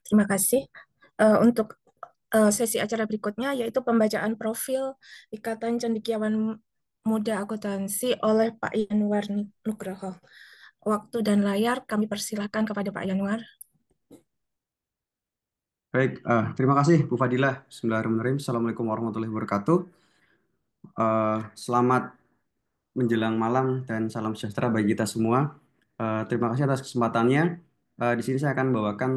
Terima kasih. Untuk sesi acara berikutnya yaitu pembacaan profil Ikatan Cendekiawan Muda Akuntansi oleh Pak Yanwar Nugroho. Waktu dan layar kami persilakan kepada Pak Yanwar. Baik, terima kasih Bu Fadilah. Bismillahirrahmanirrahim. Assalamualaikum warahmatullahi wabarakatuh. Selamat menjelang malam dan salam sejahtera bagi kita semua. Terima kasih atas kesempatannya. Di sini saya akan membawakan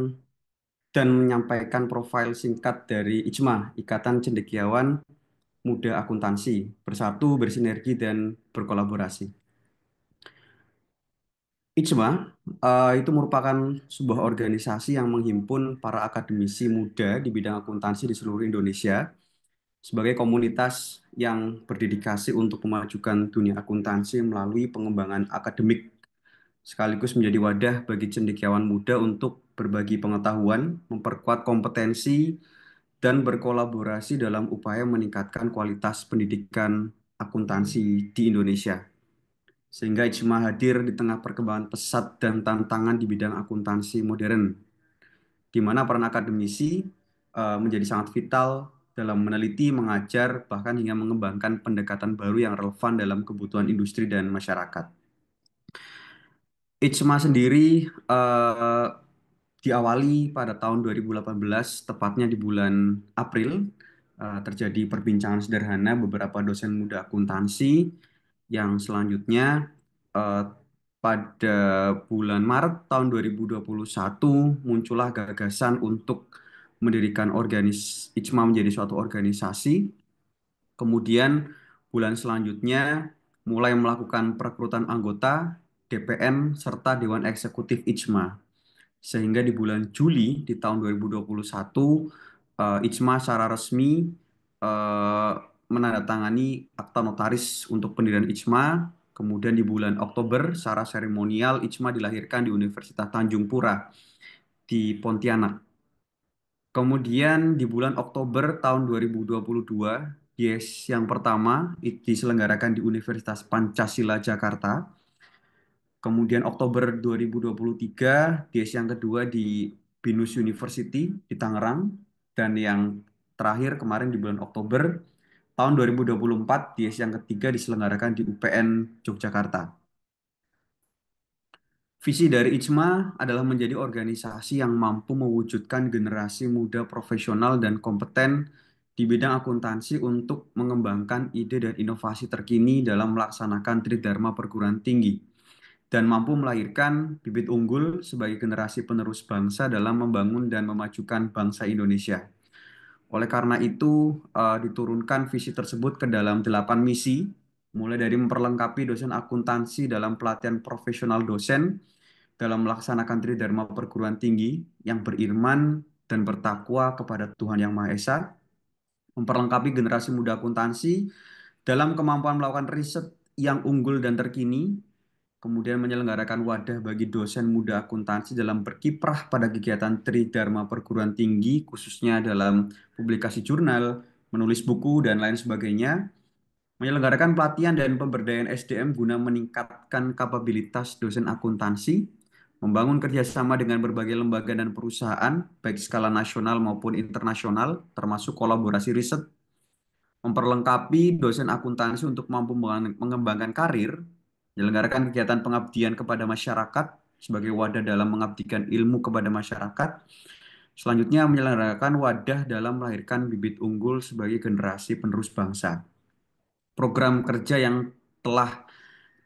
dan menyampaikan profil singkat dari ICMA, Ikatan Cendekiawan Muda Akuntansi, bersatu, bersinergi, dan berkolaborasi. ICMA itu merupakan sebuah organisasi yang menghimpun para akademisi muda di bidang akuntansi di seluruh Indonesia sebagai komunitas yang berdedikasi untuk memajukan dunia akuntansi melalui pengembangan akademik, sekaligus menjadi wadah bagi cendekiawan muda untuk berbagi pengetahuan, memperkuat kompetensi, dan berkolaborasi dalam upaya meningkatkan kualitas pendidikan akuntansi di Indonesia. Sehingga Ijma hadir di tengah perkembangan pesat dan tantangan di bidang akuntansi modern, di mana peran akademisi menjadi sangat vital dalam meneliti, mengajar, bahkan hingga mengembangkan pendekatan baru yang relevan dalam kebutuhan industri dan masyarakat. Ijma sendiri eh, diawali pada tahun 2018, tepatnya di bulan April. Terjadi perbincangan sederhana beberapa dosen muda akuntansi yang selanjutnya eh, pada bulan Maret tahun 2021 muncullah gagasan untuk mendirikan IJMA menjadi suatu organisasi. Kemudian bulan selanjutnya mulai melakukan perekrutan anggota DPN serta Dewan Eksekutif IJMA. Sehingga di bulan Juli di tahun 2021 IJMA secara resmi eh, menandatangani akta notaris untuk pendirian IJMA. Kemudian di bulan Oktober secara seremonial IJMA dilahirkan di Universitas Tanjung Pura di Pontianak. Kemudian di bulan Oktober tahun 2022, Dies yang pertama diselenggarakan di Universitas Pancasila Jakarta. Kemudian Oktober 2023, Dies yang kedua di Binus University di Tangerang. Dan yang terakhir kemarin di bulan Oktober tahun 2024, Dies yang ketiga diselenggarakan di UPN Yogyakarta. Visi dari IJMA adalah menjadi organisasi yang mampu mewujudkan generasi muda profesional dan kompeten di bidang akuntansi untuk mengembangkan ide dan inovasi terkini dalam melaksanakan Tridharma perguruan tinggi dan mampu melahirkan bibit unggul sebagai generasi penerus bangsa dalam membangun dan memajukan bangsa Indonesia. Oleh karena itu, diturunkan visi tersebut ke dalam 8 misi, mulai dari memperlengkapi dosen akuntansi dalam pelatihan profesional dosen, dalam melaksanakan tridharma perguruan tinggi yang beriman dan bertakwa kepada Tuhan Yang Maha Esa, memperlengkapi generasi muda akuntansi dalam kemampuan melakukan riset yang unggul dan terkini, kemudian menyelenggarakan wadah bagi dosen muda akuntansi dalam berkiprah pada kegiatan tridharma perguruan tinggi, khususnya dalam publikasi jurnal, menulis buku, dan lain sebagainya, menyelenggarakan pelatihan dan pemberdayaan SDM guna meningkatkan kapabilitas dosen akuntansi, membangun kerjasama dengan berbagai lembaga dan perusahaan, baik skala nasional maupun internasional, termasuk kolaborasi riset, memperlengkapi dosen akuntansi untuk mampu mengembangkan karir, menyelenggarakan kegiatan pengabdian kepada masyarakat sebagai wadah dalam mengabdikan ilmu kepada masyarakat, selanjutnya menyelenggarakan wadah dalam melahirkan bibit unggul sebagai generasi penerus bangsa. Program kerja yang telah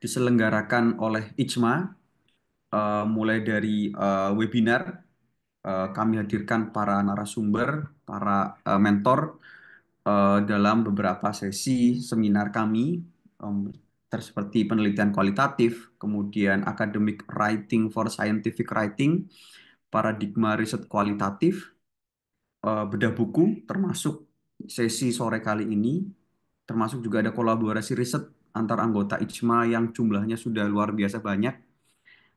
diselenggarakan oleh IJMA, mulai dari webinar, kami hadirkan para narasumber, para mentor dalam beberapa sesi seminar kami, seperti penelitian kualitatif, kemudian academic writing for scientific writing, paradigma riset kualitatif, bedah buku, termasuk sesi sore kali ini, termasuk juga ada kolaborasi riset antar anggota IJMA yang jumlahnya sudah luar biasa banyak,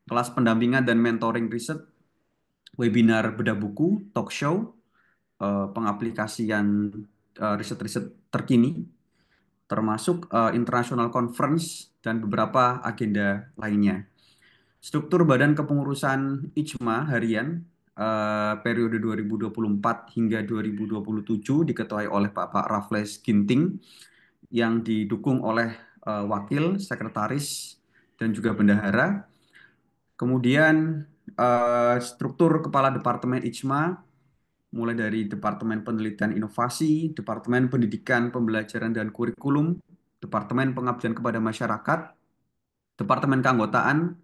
kelas pendampingan dan mentoring riset, webinar bedah buku, talk show, pengaplikasian riset-riset terkini, termasuk international conference dan beberapa agenda lainnya. Struktur Badan Kepengurusan IJMA harian periode 2024 hingga 2027 diketuai oleh Bapak Raffles Ginting yang didukung oleh wakil, sekretaris, dan juga bendahara. Kemudian struktur kepala Departemen IJMA mulai dari Departemen Penelitian Inovasi, Departemen Pendidikan, Pembelajaran dan Kurikulum, Departemen Pengabdian kepada Masyarakat, Departemen Keanggotaan,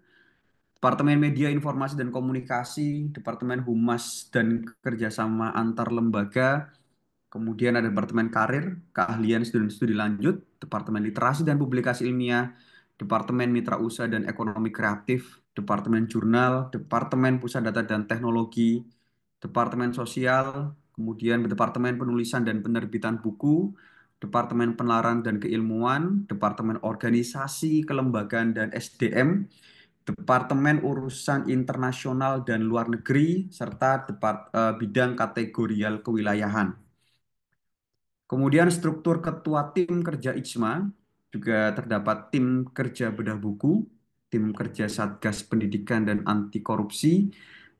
Departemen Media Informasi dan Komunikasi, Departemen Humas dan Kerjasama Antar Lembaga, kemudian ada Departemen Karir, Keahlian Studi Lanjut, Departemen Literasi dan Publikasi Ilmiah, Departemen Mitra Usaha dan Ekonomi Kreatif, Departemen Jurnal, Departemen Pusat Data dan Teknologi, Departemen Sosial, kemudian Departemen Penulisan dan Penerbitan Buku, Departemen Penelaran dan Keilmuan, Departemen Organisasi, Kelembagaan dan SDM, Departemen Urusan Internasional dan Luar Negeri, serta bidang kategorial kewilayahan. Kemudian struktur ketua tim kerja IJMA juga terdapat tim kerja bedah buku, tim kerja Satgas Pendidikan dan Anti Korupsi,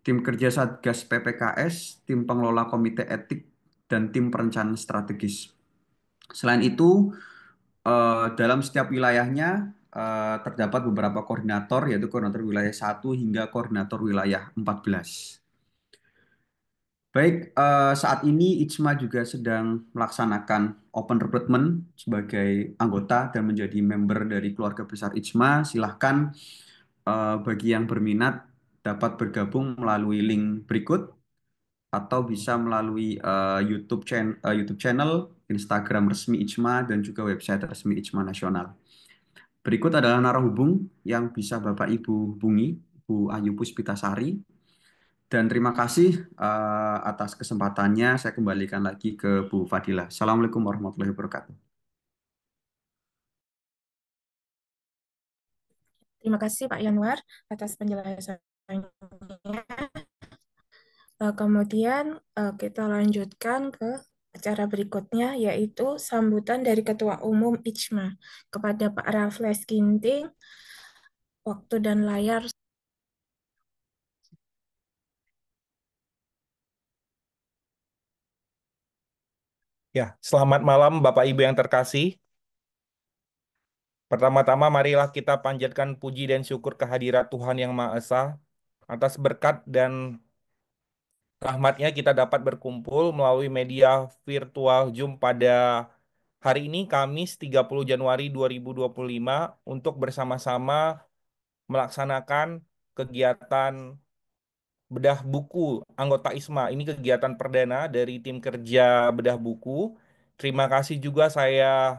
tim kerja Satgas PPKS, tim pengelola Komite Etik, dan tim perencanaan strategis. Selain itu, dalam setiap wilayahnya terdapat beberapa koordinator, yaitu koordinator wilayah 1 hingga koordinator wilayah 14. Baik, saat ini IJMA juga sedang melaksanakan open recruitment sebagai anggota dan menjadi member dari keluarga besar IJMA. Silahkan bagi yang berminat dapat bergabung melalui link berikut atau bisa melalui YouTube channel, Instagram resmi IJMA, dan juga website resmi IJMA Nasional. Berikut adalah narah hubung yang bisa Bapak Ibu hubungi, Bu Ayu Puspitasari. Dan terima kasih atas kesempatannya. Saya kembalikan lagi ke Bu Fadilah. Assalamualaikum warahmatullahi wabarakatuh. Terima kasih Pak Yanwar atas penjelasannya. Kemudian kita lanjutkan ke acara berikutnya, yaitu sambutan dari Ketua Umum IJMA kepada Pak Raffles Ginting. Waktu dan layar. Ya, selamat malam Bapak Ibu yang terkasih. Pertama-tama marilah kita panjatkan puji dan syukur kehadirat Tuhan Yang Maha Esa atas berkat dan rahmatnya kita dapat berkumpul melalui media virtual Zoom pada hari ini Kamis 30 Januari 2025 untuk bersama-sama melaksanakan kegiatan bedah buku anggota ISMA. Ini kegiatan perdana dari tim kerja bedah buku. Terima kasih juga saya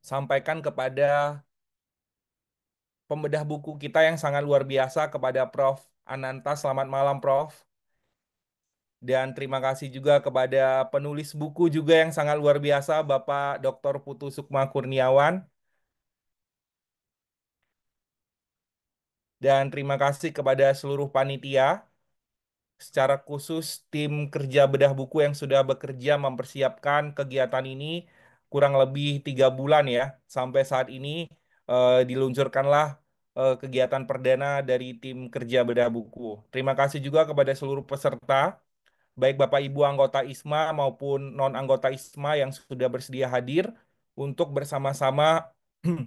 sampaikan kepada pembedah buku kita yang sangat luar biasa, kepada Prof. Ananta. Selamat malam, Prof. Dan terima kasih juga kepada penulis buku juga yang sangat luar biasa, Bapak Dr. Putu Sukma Kurniawan. Dan terima kasih kepada seluruh panitia, secara khusus tim kerja bedah buku yang sudah bekerja mempersiapkan kegiatan ini kurang lebih 3 bulan ya. Sampai saat ini diluncurkanlah kegiatan perdana dari tim kerja bedah buku. Terima kasih juga kepada seluruh peserta, baik Bapak Ibu anggota ISMA maupun non-anggota ISMA yang sudah bersedia hadir untuk bersama-sama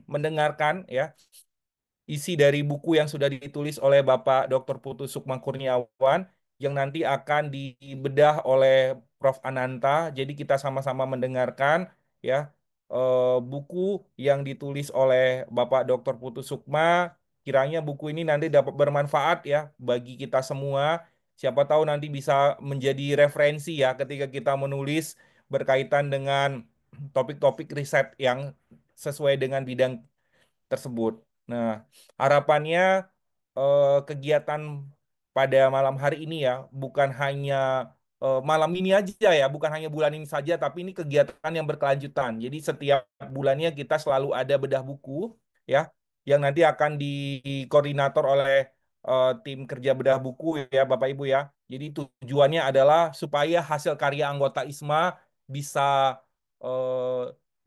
mendengarkan ya isi dari buku yang sudah ditulis oleh Bapak Dr. Putu Sukma Kurniawan yang nanti akan dibedah oleh Prof. Ananta. Jadi kita sama-sama mendengarkan ya buku yang ditulis oleh Bapak Dr. Putu Sukma. Kiranya buku ini nanti dapat bermanfaat ya bagi kita semua. Siapa tahu nanti bisa menjadi referensi ya ketika kita menulis berkaitan dengan topik-topik riset yang sesuai dengan bidang tersebut. Nah, harapannya kegiatan pada malam hari ini ya, bukan hanya malam ini aja ya, bukan hanya bulan ini saja, tapi ini kegiatan yang berkelanjutan. Jadi setiap bulannya kita selalu ada bedah buku ya, yang nanti akan dikoordinator oleh tim kerja bedah buku ya, Bapak Ibu ya. Jadi tujuannya adalah supaya hasil karya anggota ISMA bisa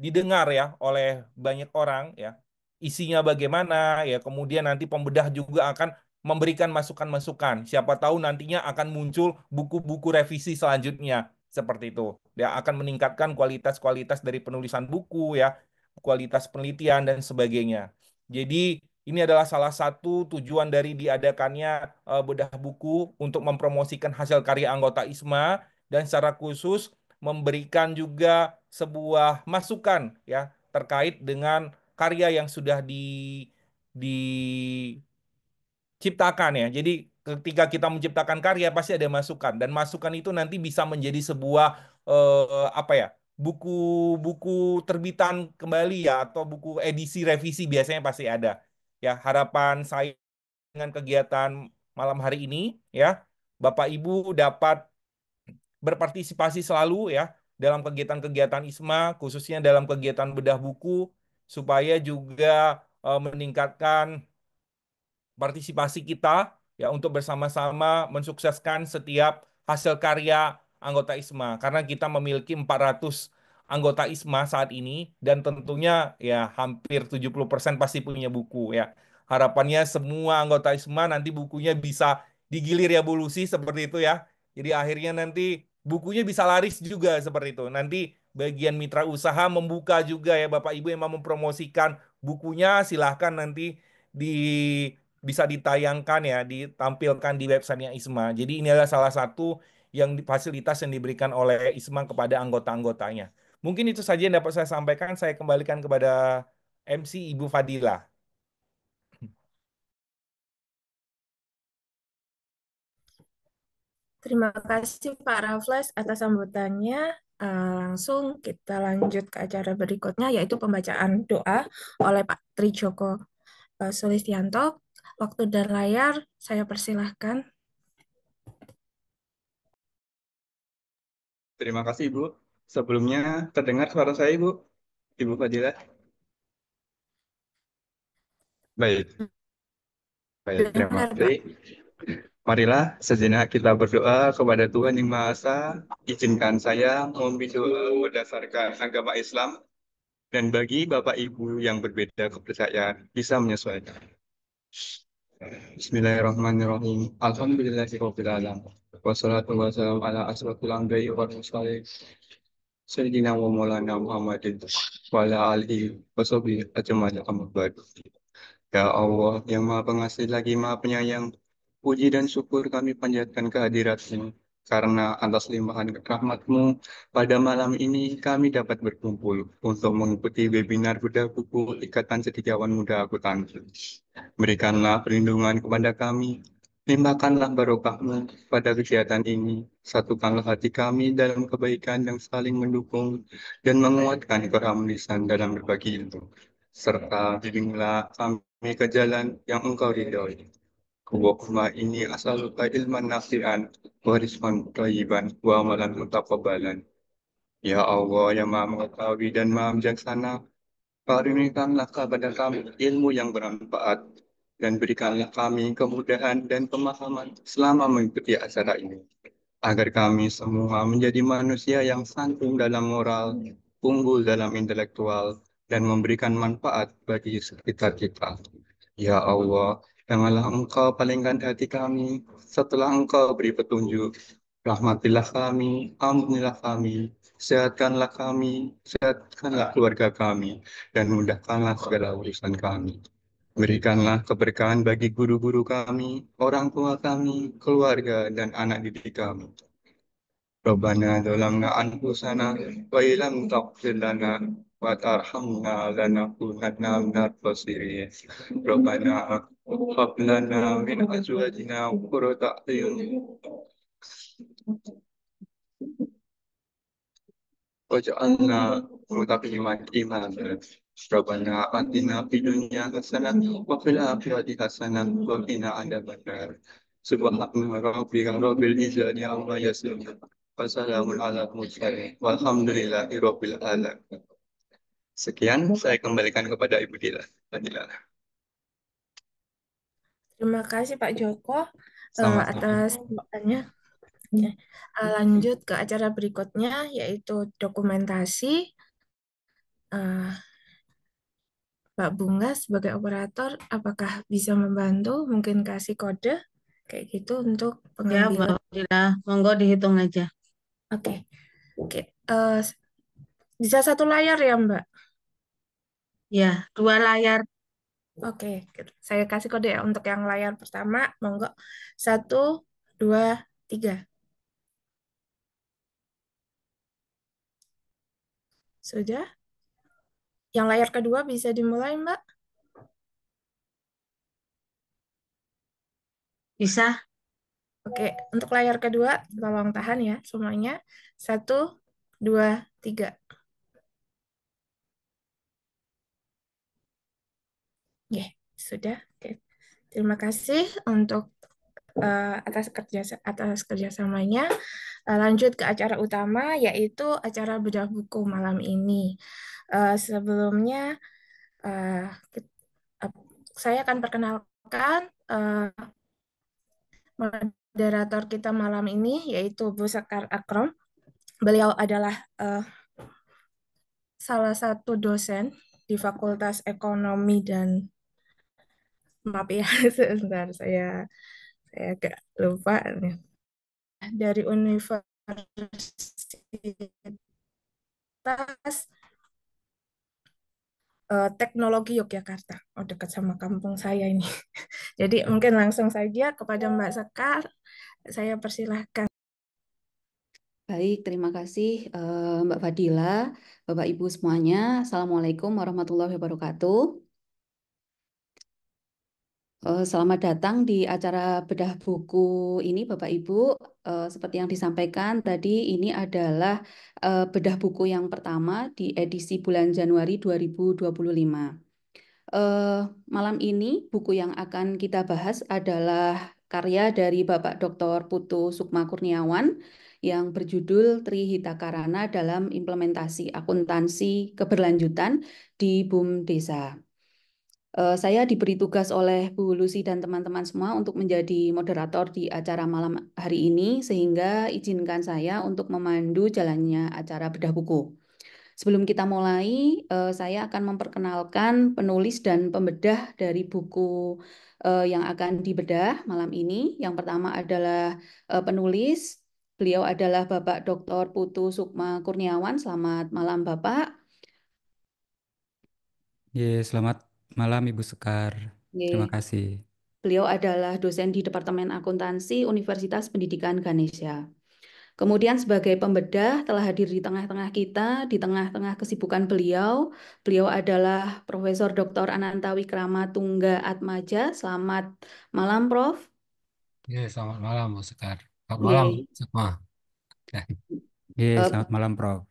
didengar ya oleh banyak orang ya, isinya bagaimana ya, kemudian nanti pembedah juga akan memberikan masukan-masukan. Siapa tahu nantinya akan muncul buku-buku revisi selanjutnya seperti itu. Dia akan meningkatkan kualitas-kualitas dari penulisan buku ya, kualitas penelitian dan sebagainya. Jadi ini adalah salah satu tujuan dari diadakannya bedah buku untuk mempromosikan hasil karya anggota ISMA dan secara khusus memberikan juga sebuah masukan ya terkait dengan karya yang sudah diciptakan ya. Jadi ketika kita menciptakan karya pasti ada masukan dan masukan itu nanti bisa menjadi sebuah apa ya? Buku-buku terbitan kembali ya atau buku edisi revisi biasanya pasti ada. Ya, harapan saya dengan kegiatan malam hari ini ya, Bapak Ibu dapat berpartisipasi selalu ya dalam kegiatan-kegiatan ISMA, khususnya dalam kegiatan bedah buku, supaya juga meningkatkan partisipasi kita ya untuk bersama-sama mensukseskan setiap hasil karya anggota ISMA karena kita memiliki 400 anggota ISMA saat ini dan tentunya ya hampir 70% pasti punya buku ya. Harapannya semua anggota ISMA nanti bukunya bisa digilir ya Bulusi seperti itu ya. Jadi akhirnya nanti bukunya bisa laris juga seperti itu. Nanti bagian mitra usaha membuka juga ya Bapak Ibu yang mau mempromosikan bukunya silahkan nanti di bisa ditayangkan ya, ditampilkan di websitenya ISMA. Jadi ini adalah salah satu fasilitas yang diberikan oleh ISMA kepada anggota-anggotanya. Mungkin itu saja yang dapat saya sampaikan. Saya kembalikan kepada MC Ibu Fadila. Terima kasih Pak Raffles atas sambutannya. Langsung kita lanjut ke acara berikutnya, yaitu pembacaan doa oleh Pak Trijoko Sulistianto. Waktu dan layar saya persilahkan. Terima kasih, Ibu. Sebelumnya terdengar suara saya, Ibu? Ibu Fadilah. Baik, baik. Terima Dengar, kasih. Pak. Marilah sejenak kita berdoa kepada Tuhan Yang Maha Esa. Izinkan saya memimpin doa berdasarkan agama Islam dan bagi Bapak Ibu yang berbeda kepercayaan bisa menyesuaikan. Bismillahirrahmanirrahim. Alhamdulillahirabbil alamin. Wassalatu wassalamu ala asrofil anbiya'i wal mursalin. Sayyidina wa maulana Muhammadin wa ala alihi wa sahbihi ajma'in amma ba'du. Ya Allah yang Maha Pengasih lagi Maha Penyayang, puji dan syukur kami panjatkan kehadirat-Mu. Karena atas limpahan rahmat-Mu, pada malam ini kami dapat berkumpul untuk mengikuti webinar bedah buku Ikatan Cendekiawan Muda Akutan. Berikanlah perlindungan kepada kami, limpahkanlah barokah-Mu pada kegiatan ini, satukanlah hati kami dalam kebaikan yang saling mendukung dan menguatkan keharmonisan dalam berbagi ilmu, serta bimbinglah kami ke jalan yang Engkau ridhoi. Allahumma ini asaluka ilman nafi'an wa rizqan thayyiban wa amalan mutaqabbalan. Ya Allah yang Maha Mengetahui dan Maha Bijaksana, karuniakanlah kepada kami ilmu yang bermanfaat dan berikanlah kami kemudahan dan pemahaman selama mengikuti acara ini, agar kami semua menjadi manusia yang santun dalam moral, unggul dalam intelektual, dan memberikan manfaat bagi sekitar kita. Ya Allah, janganlah Engkau palingkan hati kami setelah Engkau beri petunjuk. Rahmatilah kami, ampunilah kami, sehatkanlah keluarga kami, dan mudahkanlah segala urusan kami. Berikanlah keberkahan bagi guru-guru kami, orang tua kami, keluarga, dan anak didik kami. Rabbana zalamna anfusana wa illam taghfir lana wa tarhamna lanakunanna minal khasirin. Rabbana hab lana min azwajina qurrata a'yun waj'alna muttaqina imama. Rabbana atina fid dunya hasanah wa fil akhirati hasanah wa qina adzabannar. Subhana rabbika rabbil izzati amma yasifun. Wassalamun ala mursalin. Walhamdulillahi rabbil alamin. Sekian saya kembalikan kepada Ibu Dila. Fadila. Terima kasih Pak Joko Sama-sama. atas sambutannya. Oke. Lanjut ke acara berikutnya, yaitu dokumentasi. Eh, Mbak Bunga sebagai operator, apakah bisa membantu? Mungkin kasih kode kayak gitu untuk Ya, Mbak pengambilan. Fadila, monggo dihitung aja. Oke, oke. Bisa satu layar ya, Mbak? Ya, 2 layar. Oke, saya kasih kode ya untuk yang layar pertama. Monggo, 1, 2, 3. Sudah? Yang layar kedua bisa dimulai, Mbak? Bisa? Oke, untuk layar kedua, tolong tahan ya semuanya. 1, 2, 3. Oke, sudah. Oke. Terima kasih untuk atas kerjasamanya. Lanjut ke acara utama, yaitu acara bedah buku malam ini. Sebelumnya, eh, kit- eh, saya akan perkenalkan moderator kita malam ini, yaitu Bu Sekar Akrom. Beliau adalah salah satu dosen di Fakultas Ekonomi dan maaf ya, sebentar saya agak lupa nih. Dari Universitas Teknologi Yogyakarta. Oh, dekat sama kampung saya ini. Jadi mungkin langsung saja kepada Mbak Sekar, saya persilahkan. Baik, terima kasih Mbak Fadila, Bapak Ibu semuanya. Assalamualaikum warahmatullahi wabarakatuh. Selamat datang di acara bedah buku ini, Bapak Ibu. Seperti yang disampaikan tadi, ini adalah bedah buku yang pertama di edisi bulan Januari 2025. Malam ini buku yang akan kita bahas adalah karya dari Bapak Dr. Putu Sukma Kurniawan yang berjudul Trihita Karana dalam Implementasi Akuntansi Keberlanjutan di BUM Desa. Saya diberi tugas oleh Bu Lucy dan teman-teman semua untuk menjadi moderator di acara malam hari ini, sehingga izinkan saya untuk memandu jalannya acara bedah buku. Sebelum kita mulai, saya akan memperkenalkan penulis dan pembedah dari buku yang akan dibedah malam ini. Yang pertama adalah penulis. Beliau adalah Bapak Dr. Putu Sukma Kurniawan. Selamat malam, Bapak. Selamat malam Ibu Sekar. Terima Ye. kasih. Beliau adalah dosen di Departemen Akuntansi Universitas Pendidikan Ganesha. Kemudian sebagai pembedah telah hadir di tengah-tengah kita, di tengah-tengah kesibukan beliau. Beliau adalah Profesor Dr. Ananta Wikrama Tungga Atmaja. Selamat malam, Prof. Selamat malam, Bu Sekar. Selamat malam, Ye. semua. Selamat malam Prof.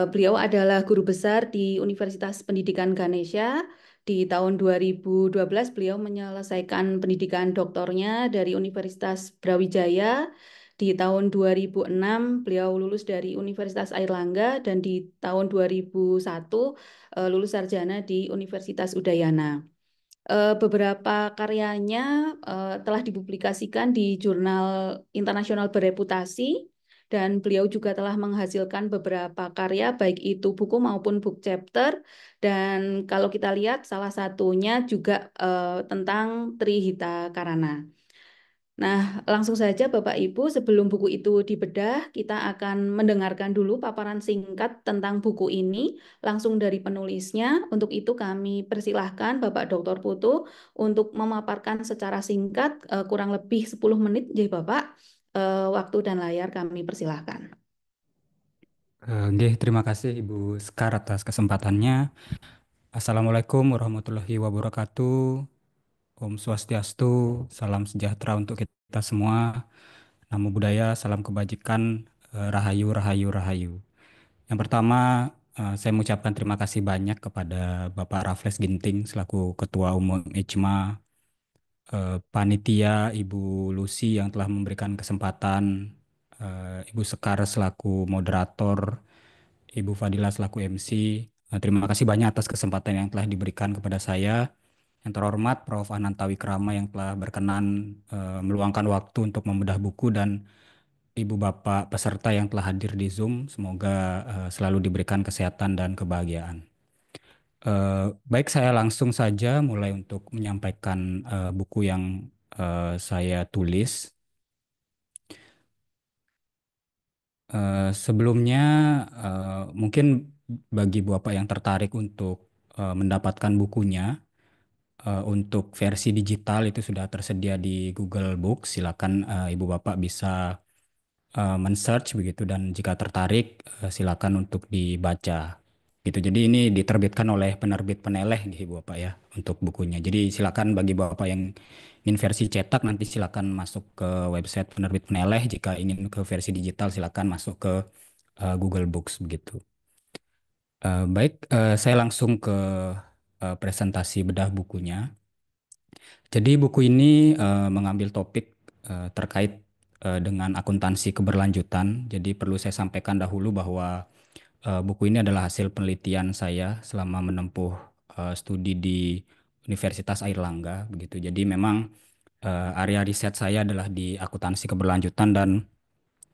Beliau adalah guru besar di Universitas Pendidikan Ganesha. Di tahun 2012 beliau menyelesaikan pendidikan doktornya dari Universitas Brawijaya. Di tahun 2006 beliau lulus dari Universitas Airlangga dan di tahun 2001 lulus sarjana di Universitas Udayana. Beberapa karyanya telah dipublikasikan di jurnal internasional bereputasi dan beliau juga telah menghasilkan beberapa karya baik itu buku maupun book chapter, dan kalau kita lihat salah satunya juga tentang Trihita Karana. Nah, langsung saja Bapak Ibu, sebelum buku itu dibedah, kita akan mendengarkan dulu paparan singkat tentang buku ini langsung dari penulisnya. Untuk itu kami persilahkan Bapak Dr. Putu untuk memaparkan secara singkat kurang lebih 10 menit. Jadi Bapak, waktu dan layar kami persilahkan. Terima kasih Ibu Sekar atas kesempatannya. Assalamualaikum warahmatullahi wabarakatuh. Om Swastiastu, salam sejahtera untuk kita semua. Namo Buddhaya, salam kebajikan, Rahayu, Rahayu, Rahayu. Yang pertama, saya mengucapkan terima kasih banyak kepada Bapak Raffles Ginting selaku Ketua Umum IJMA, panitia Ibu Lucy yang telah memberikan kesempatan, Ibu Sekar selaku moderator, Ibu Fadila selaku MC. Terima kasih banyak atas kesempatan yang telah diberikan kepada saya. Yang terhormat Prof. Ananta Wikrama yang telah berkenan meluangkan waktu untuk membedah buku, dan Ibu Bapak peserta yang telah hadir di Zoom. Semoga selalu diberikan kesehatan dan kebahagiaan. Baik, saya langsung saja mulai untuk menyampaikan buku yang saya tulis. Sebelumnya, mungkin bagi Bapak yang tertarik untuk mendapatkan bukunya, untuk versi digital itu sudah tersedia di Google Books. Silakan Ibu Bapak bisa men-search begitu, dan jika tertarik silakan untuk dibaca gitu. Jadi ini diterbitkan oleh penerbit Peneleh gitu Ibu Bapak ya untuk bukunya. Jadi silakan bagi Bapak yang ingin versi cetak nanti silakan masuk ke website penerbit Peneleh. Jika ingin ke versi digital silakan masuk ke Google Books begitu. Baik, saya langsung ke presentasi bedah bukunya. Jadi buku ini mengambil topik terkait dengan akuntansi keberlanjutan. Jadi perlu saya sampaikan dahulu bahwa buku ini adalah hasil penelitian saya selama menempuh studi di Universitas Airlangga begitu. Jadi memang area riset saya adalah di akuntansi keberlanjutan, dan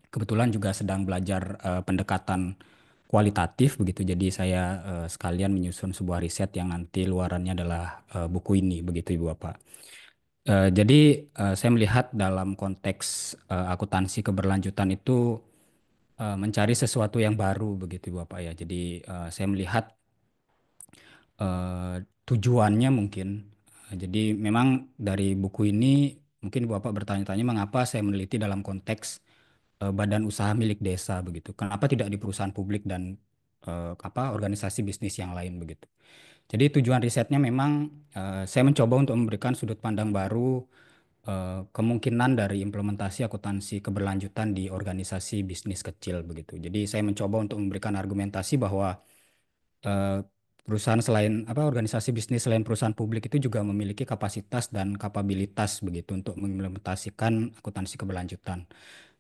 kebetulan juga sedang belajar pendekatan kualitatif begitu. Jadi saya sekalian menyusun sebuah riset yang nanti luarannya adalah buku ini begitu Ibu Bapak. Jadi saya melihat dalam konteks akuntansi keberlanjutan itu mencari sesuatu yang baru begitu Ibu Bapak ya. Jadi saya melihat tujuannya mungkin. Jadi memang dari buku ini mungkin Ibu Bapak bertanya-tanya mengapa saya meneliti dalam konteks badan usaha milik desa begitu. Kenapa tidak di perusahaan publik dan organisasi bisnis yang lain begitu. Jadi tujuan risetnya memang saya mencoba untuk memberikan sudut pandang baru kemungkinan dari implementasi akuntansi keberlanjutan di organisasi bisnis kecil begitu. Jadi saya mencoba untuk memberikan argumentasi bahwa eh, perusahaan selain organisasi bisnis selain perusahaan publik itu juga memiliki kapasitas dan kapabilitas begitu untuk mengimplementasikan akuntansi keberlanjutan.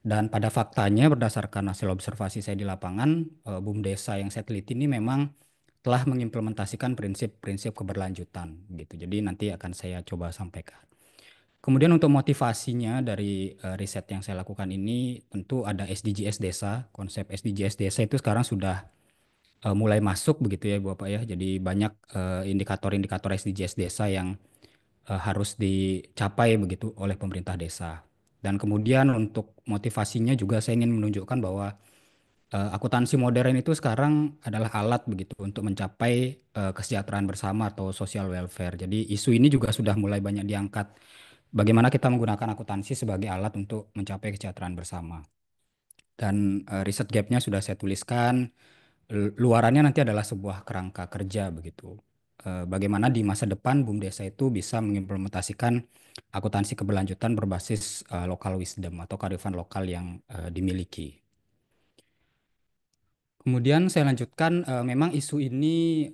Dan pada faktanya berdasarkan hasil observasi saya di lapangan, BUMDesa yang saya teliti ini memang telah mengimplementasikan prinsip-prinsip keberlanjutan gitu. Jadi nanti akan saya coba sampaikan. Kemudian untuk motivasinya dari riset yang saya lakukan ini tentu ada SDGs desa. Konsep SDGs desa itu sekarang sudah mulai masuk begitu ya Bapak ya. Jadi banyak indikator-indikator SDGs desa yang harus dicapai begitu oleh pemerintah desa. Dan kemudian untuk motivasinya juga saya ingin menunjukkan bahwa akuntansi modern itu sekarang adalah alat begitu untuk mencapai kesejahteraan bersama atau social welfare. Jadi isu ini juga sudah mulai banyak diangkat. Bagaimana kita menggunakan akuntansi sebagai alat untuk mencapai kesejahteraan bersama. Dan riset gapnya sudah saya tuliskan. Luarannya nanti adalah sebuah kerangka kerja begitu. Bagaimana di masa depan BUMDesa itu bisa mengimplementasikan akuntansi keberlanjutan berbasis local wisdom atau kearifan lokal yang dimiliki. Kemudian saya lanjutkan, memang isu ini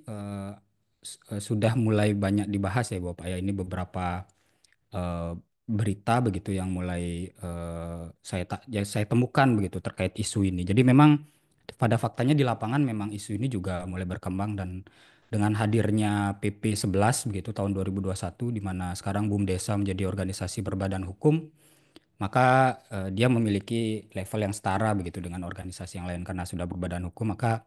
sudah mulai banyak dibahas ya Bapak ya. Ini beberapa berita begitu yang mulai saya temukan begitu terkait isu ini. Jadi memang pada faktanya di lapangan memang isu ini juga mulai berkembang, dan dengan hadirnya PP 11 begitu tahun 2021 di mana sekarang BUMDesa menjadi organisasi berbadan hukum, maka dia memiliki level yang setara begitu dengan organisasi yang lain karena sudah berbadan hukum, maka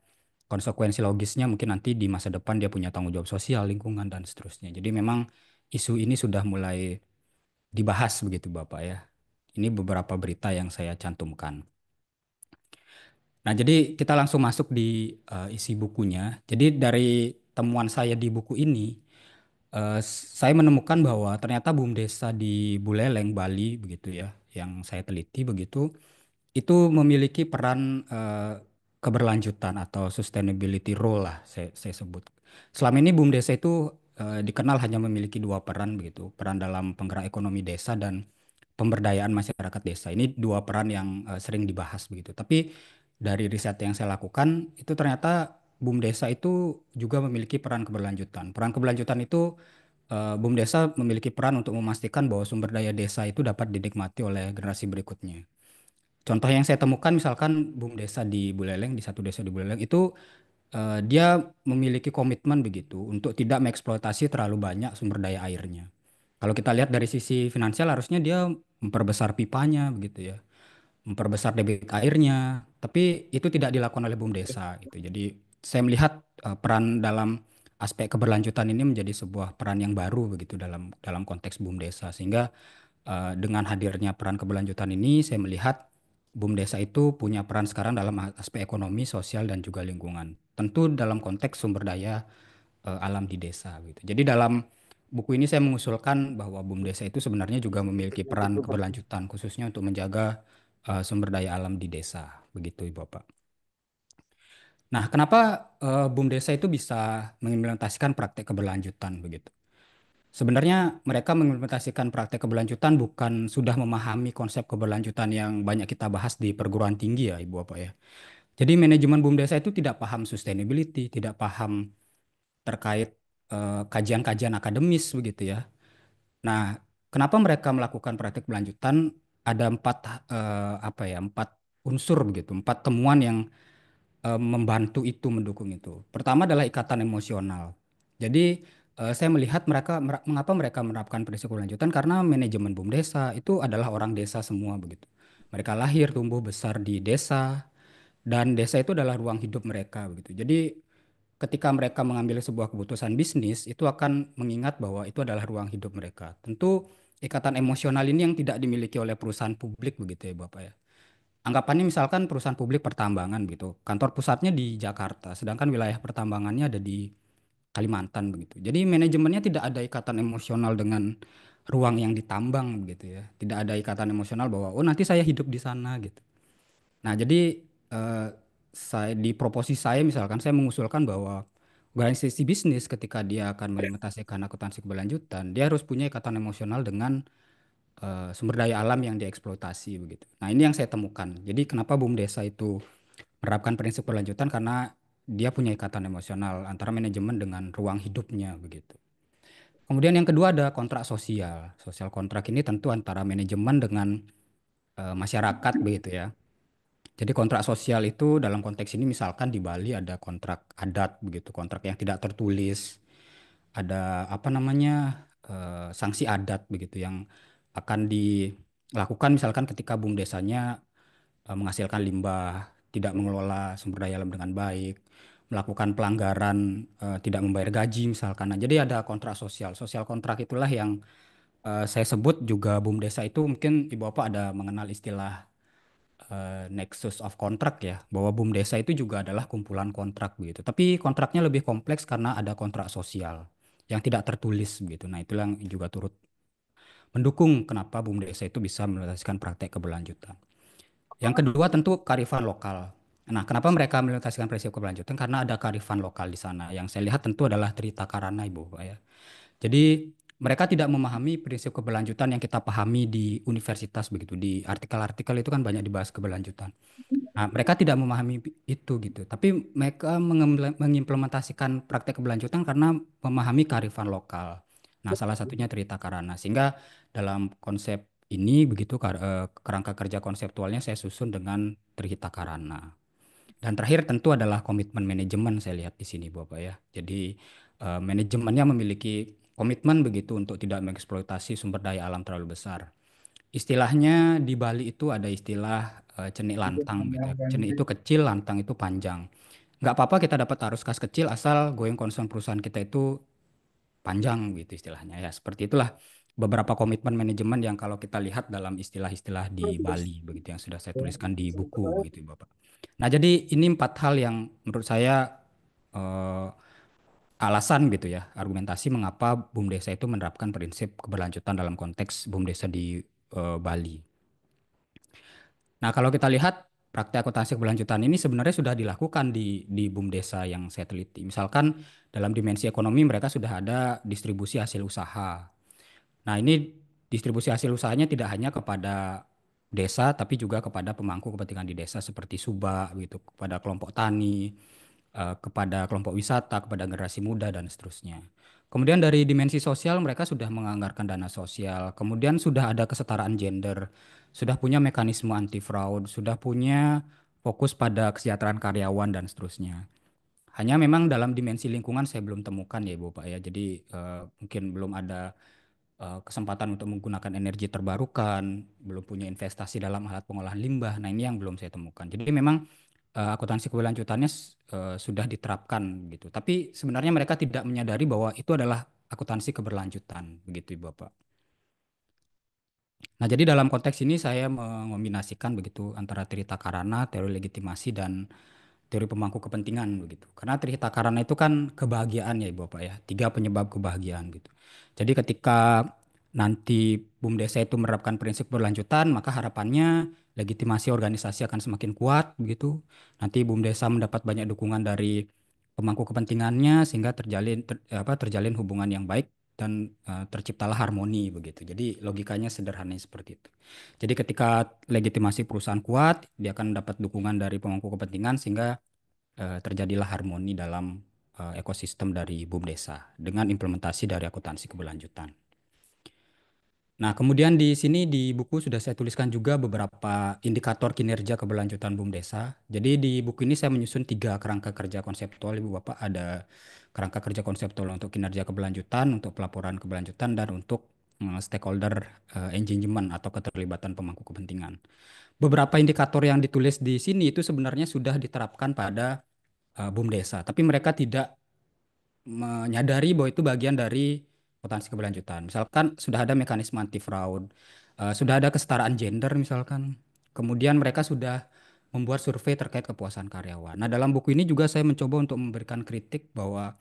konsekuensi logisnya mungkin nanti di masa depan dia punya tanggung jawab sosial, lingkungan, dan seterusnya. Jadi memang isu ini sudah mulai dibahas begitu Bapak ya. Ini beberapa berita yang saya cantumkan. Nah, jadi kita langsung masuk di isi bukunya. Jadi dari temuan saya di buku ini, saya menemukan bahwa ternyata BUMDesa di Buleleng, Bali begitu ya, yang saya teliti begitu, itu memiliki peran keberlanjutan atau sustainability role lah saya sebut. Selama ini BUMDesa itu dikenal hanya memiliki dua peran begitu, peran dalam penggerak ekonomi desa dan pemberdayaan masyarakat desa. Ini dua peran yang sering dibahas begitu. Tapi dari riset yang saya lakukan itu ternyata BUMDesa itu juga memiliki peran keberlanjutan. Peran keberlanjutan itu BUMDesa memiliki peran untuk memastikan bahwa sumber daya desa itu dapat dinikmati oleh generasi berikutnya. Contoh yang saya temukan misalkan BUMDesa di Buleleng, di satu desa di Buleleng itu dia memiliki komitmen begitu untuk tidak mengeksploitasi terlalu banyak sumber daya airnya. Kalau kita lihat dari sisi finansial harusnya dia memperbesar pipanya begitu ya, memperbesar debit airnya, tapi itu tidak dilakukan oleh BUMDesa gitu. Jadi saya melihat peran dalam aspek keberlanjutan ini menjadi sebuah peran yang baru begitu dalam dalam konteks BUMDesa, sehingga dengan hadirnya peran keberlanjutan ini saya melihat BUMDesa itu punya peran sekarang dalam aspek ekonomi, sosial dan juga lingkungan. Tentu dalam konteks sumber daya alam di desa gitu. Jadi dalam buku ini saya mengusulkan bahwa BUMDesa itu sebenarnya juga memiliki peran keberlanjutan khususnya untuk menjaga sumber daya alam di desa begitu Ibu Bapak. Nah, kenapa BUMDesa itu bisa mengimplementasikan praktek keberlanjutan begitu? Sebenarnya mereka mengimplementasikan praktek keberlanjutan bukan sudah memahami konsep keberlanjutan yang banyak kita bahas di perguruan tinggi ya Ibu Bapak ya. Jadi manajemen BUMDesa itu tidak paham sustainability, tidak paham terkait kajian-kajian akademis begitu ya. Nah, kenapa mereka melakukan praktek berlanjutan? Ada empat unsur begitu, empat temuan yang membantu itu, mendukung itu. Pertama adalah ikatan emosional. Jadi saya melihat mengapa mereka menerapkan prinsip berlanjutan karena manajemen BUMDesa itu adalah orang desa semua begitu. Mereka lahir, tumbuh, besar di desa dan desa itu adalah ruang hidup mereka begitu. Jadi ketika mereka mengambil sebuah keputusan bisnis itu akan mengingat bahwa itu adalah ruang hidup mereka. Tentu ikatan emosional ini yang tidak dimiliki oleh perusahaan publik begitu ya Bapak ya. Anggapannya misalkan perusahaan publik pertambangan gitu. Kantor pusatnya di Jakarta, sedangkan wilayah pertambangannya ada di Kalimantan begitu. Jadi manajemennya tidak ada ikatan emosional dengan ruang yang ditambang begitu ya. Tidak ada ikatan emosional bahwa oh nanti saya hidup di sana gitu. Nah, jadi eh, saya di proposi saya misalkan saya mengusulkan bahwa organisasi bisnis ketika dia akan mengimplementasikan akuntansi keberlanjutan, dia harus punya ikatan emosional dengan sumber daya alam yang dieksploitasi begitu. Nah, ini yang saya temukan. Jadi kenapa BUMDesa itu menerapkan prinsip berlanjutan karena dia punya ikatan emosional antara manajemen dengan ruang hidupnya begitu. Kemudian yang kedua ada kontrak sosial. Sosial kontrak ini tentu antara manajemen dengan masyarakat begitu ya. Jadi kontrak sosial itu dalam konteks ini misalkan di Bali ada kontrak adat begitu, kontrak yang tidak tertulis, ada apa namanya sanksi adat begitu yang akan dilakukan misalkan ketika BUMDesanya menghasilkan limbah, tidak mengelola sumber daya alam dengan baik, melakukan pelanggaran, tidak membayar gaji misalkan. Nah, jadi ada kontrak sosial. Sosial kontrak itulah yang saya sebut juga BUMDesa itu mungkin Ibu Bapak ada mengenal istilah nexus of contract ya, bahwa BUMDesa itu juga adalah kumpulan kontrak begitu. Tapi kontraknya lebih kompleks karena ada kontrak sosial yang tidak tertulis begitu. Nah, itulah yang juga turut mendukung kenapa BUMDesa itu bisa menrealisasikan praktek keberlanjutan. Yang kedua tentu kearifan lokal. Nah, kenapa mereka mengimplementasikan prinsip keberlanjutan? Karena ada kearifan lokal di sana. Yang saya lihat tentu adalah Trita Karana, Ibu, Pak ya. Jadi mereka tidak memahami prinsip keberlanjutan yang kita pahami di universitas begitu. Di artikel-artikel itu kan banyak dibahas keberlanjutan. Nah, mereka tidak memahami itu gitu. Tapi mereka mengimplementasikan praktek keberlanjutan karena memahami kearifan lokal. Nah, salah satunya Trita Karana. Sehingga dalam konsep ini begitu kerangka kerja konseptualnya saya susun dengan Trita Karana. Dan terakhir tentu adalah komitmen manajemen saya lihat di sini Bapak ya. Jadi manajemennya memiliki komitmen begitu untuk tidak mengeksploitasi sumber daya alam terlalu besar. Istilahnya di Bali itu ada istilah cenik lantang gitu ya. Cenik itu kecil, lantang itu panjang. Nggak apa-apa kita dapat arus kas kecil asal going concern perusahaan kita itu panjang gitu istilahnya ya. Seperti itulah beberapa komitmen manajemen yang kalau kita lihat dalam istilah-istilah di Bali begitu yang sudah saya tuliskan di buku begitu Bapak. Nah, jadi ini empat hal yang menurut saya eh, alasan gitu ya, argumentasi mengapa BUMDesa itu menerapkan prinsip keberlanjutan dalam konteks BUMDesa di Bali. Nah, kalau kita lihat praktek akuntansi keberlanjutan ini sebenarnya sudah dilakukan di BUMDesa yang saya teliti. Misalkan dalam dimensi ekonomi mereka sudah ada distribusi hasil usaha. Nah, ini distribusi hasil usahanya tidak hanya kepada desa tapi juga kepada pemangku kepentingan di desa seperti subak gitu, kepada kelompok tani, kepada kelompok wisata, kepada generasi muda dan seterusnya. Kemudian dari dimensi sosial mereka sudah menganggarkan dana sosial, kemudian sudah ada kesetaraan gender, sudah punya mekanisme anti fraud, sudah punya fokus pada kesejahteraan karyawan dan seterusnya. Hanya memang dalam dimensi lingkungan saya belum temukan ya Ibu Pak ya. Jadi mungkin belum ada kesempatan untuk menggunakan energi terbarukan, belum punya investasi dalam alat pengolahan limbah. Nah, ini yang belum saya temukan. Jadi memang akuntansi keberlanjutannya sudah diterapkan gitu. Tapi sebenarnya mereka tidak menyadari bahwa itu adalah akuntansi keberlanjutan begitu Ibu Bapak. Nah, jadi dalam konteks ini saya mengombinasikan begitu antara Trita Karana, teori legitimasi dan teori pemangku kepentingan begitu. Karena Trita Karana itu kan kebahagiaan ya Ibu Bapak ya, 3 penyebab kebahagiaan gitu. Jadi ketika nanti BUMDesa itu menerapkan prinsip berlanjutan, maka harapannya legitimasi organisasi akan semakin kuat begitu. Nanti BUMDesa mendapat banyak dukungan dari pemangku kepentingannya sehingga terjalin hubungan yang baik dan terciptalah harmoni begitu. Jadi logikanya sederhananya seperti itu. Jadi ketika legitimasi perusahaan kuat, dia akan dapat dukungan dari pemangku kepentingan sehingga terjadilah harmoni dalam ekosistem dari BUMDesa dengan implementasi dari akuntansi keberlanjutan. Nah, kemudian di sini di buku sudah saya tuliskan juga beberapa indikator kinerja keberlanjutan BUMDesa. Jadi di buku ini saya menyusun 3 kerangka kerja konseptual, Ibu Bapak. Ada kerangka kerja konseptual untuk kinerja keberlanjutan, untuk pelaporan keberlanjutan, dan untuk stakeholder engagement atau keterlibatan pemangku kepentingan. Beberapa indikator yang ditulis di sini itu sebenarnya sudah diterapkan pada BUMDesa, tapi mereka tidak menyadari bahwa itu bagian dari potensi keberlanjutan. Misalkan sudah ada mekanisme anti fraud, sudah ada kesetaraan gender misalkan. Kemudian mereka sudah membuat survei terkait kepuasan karyawan. Nah, dalam buku ini juga saya mencoba untuk memberikan kritik bahwa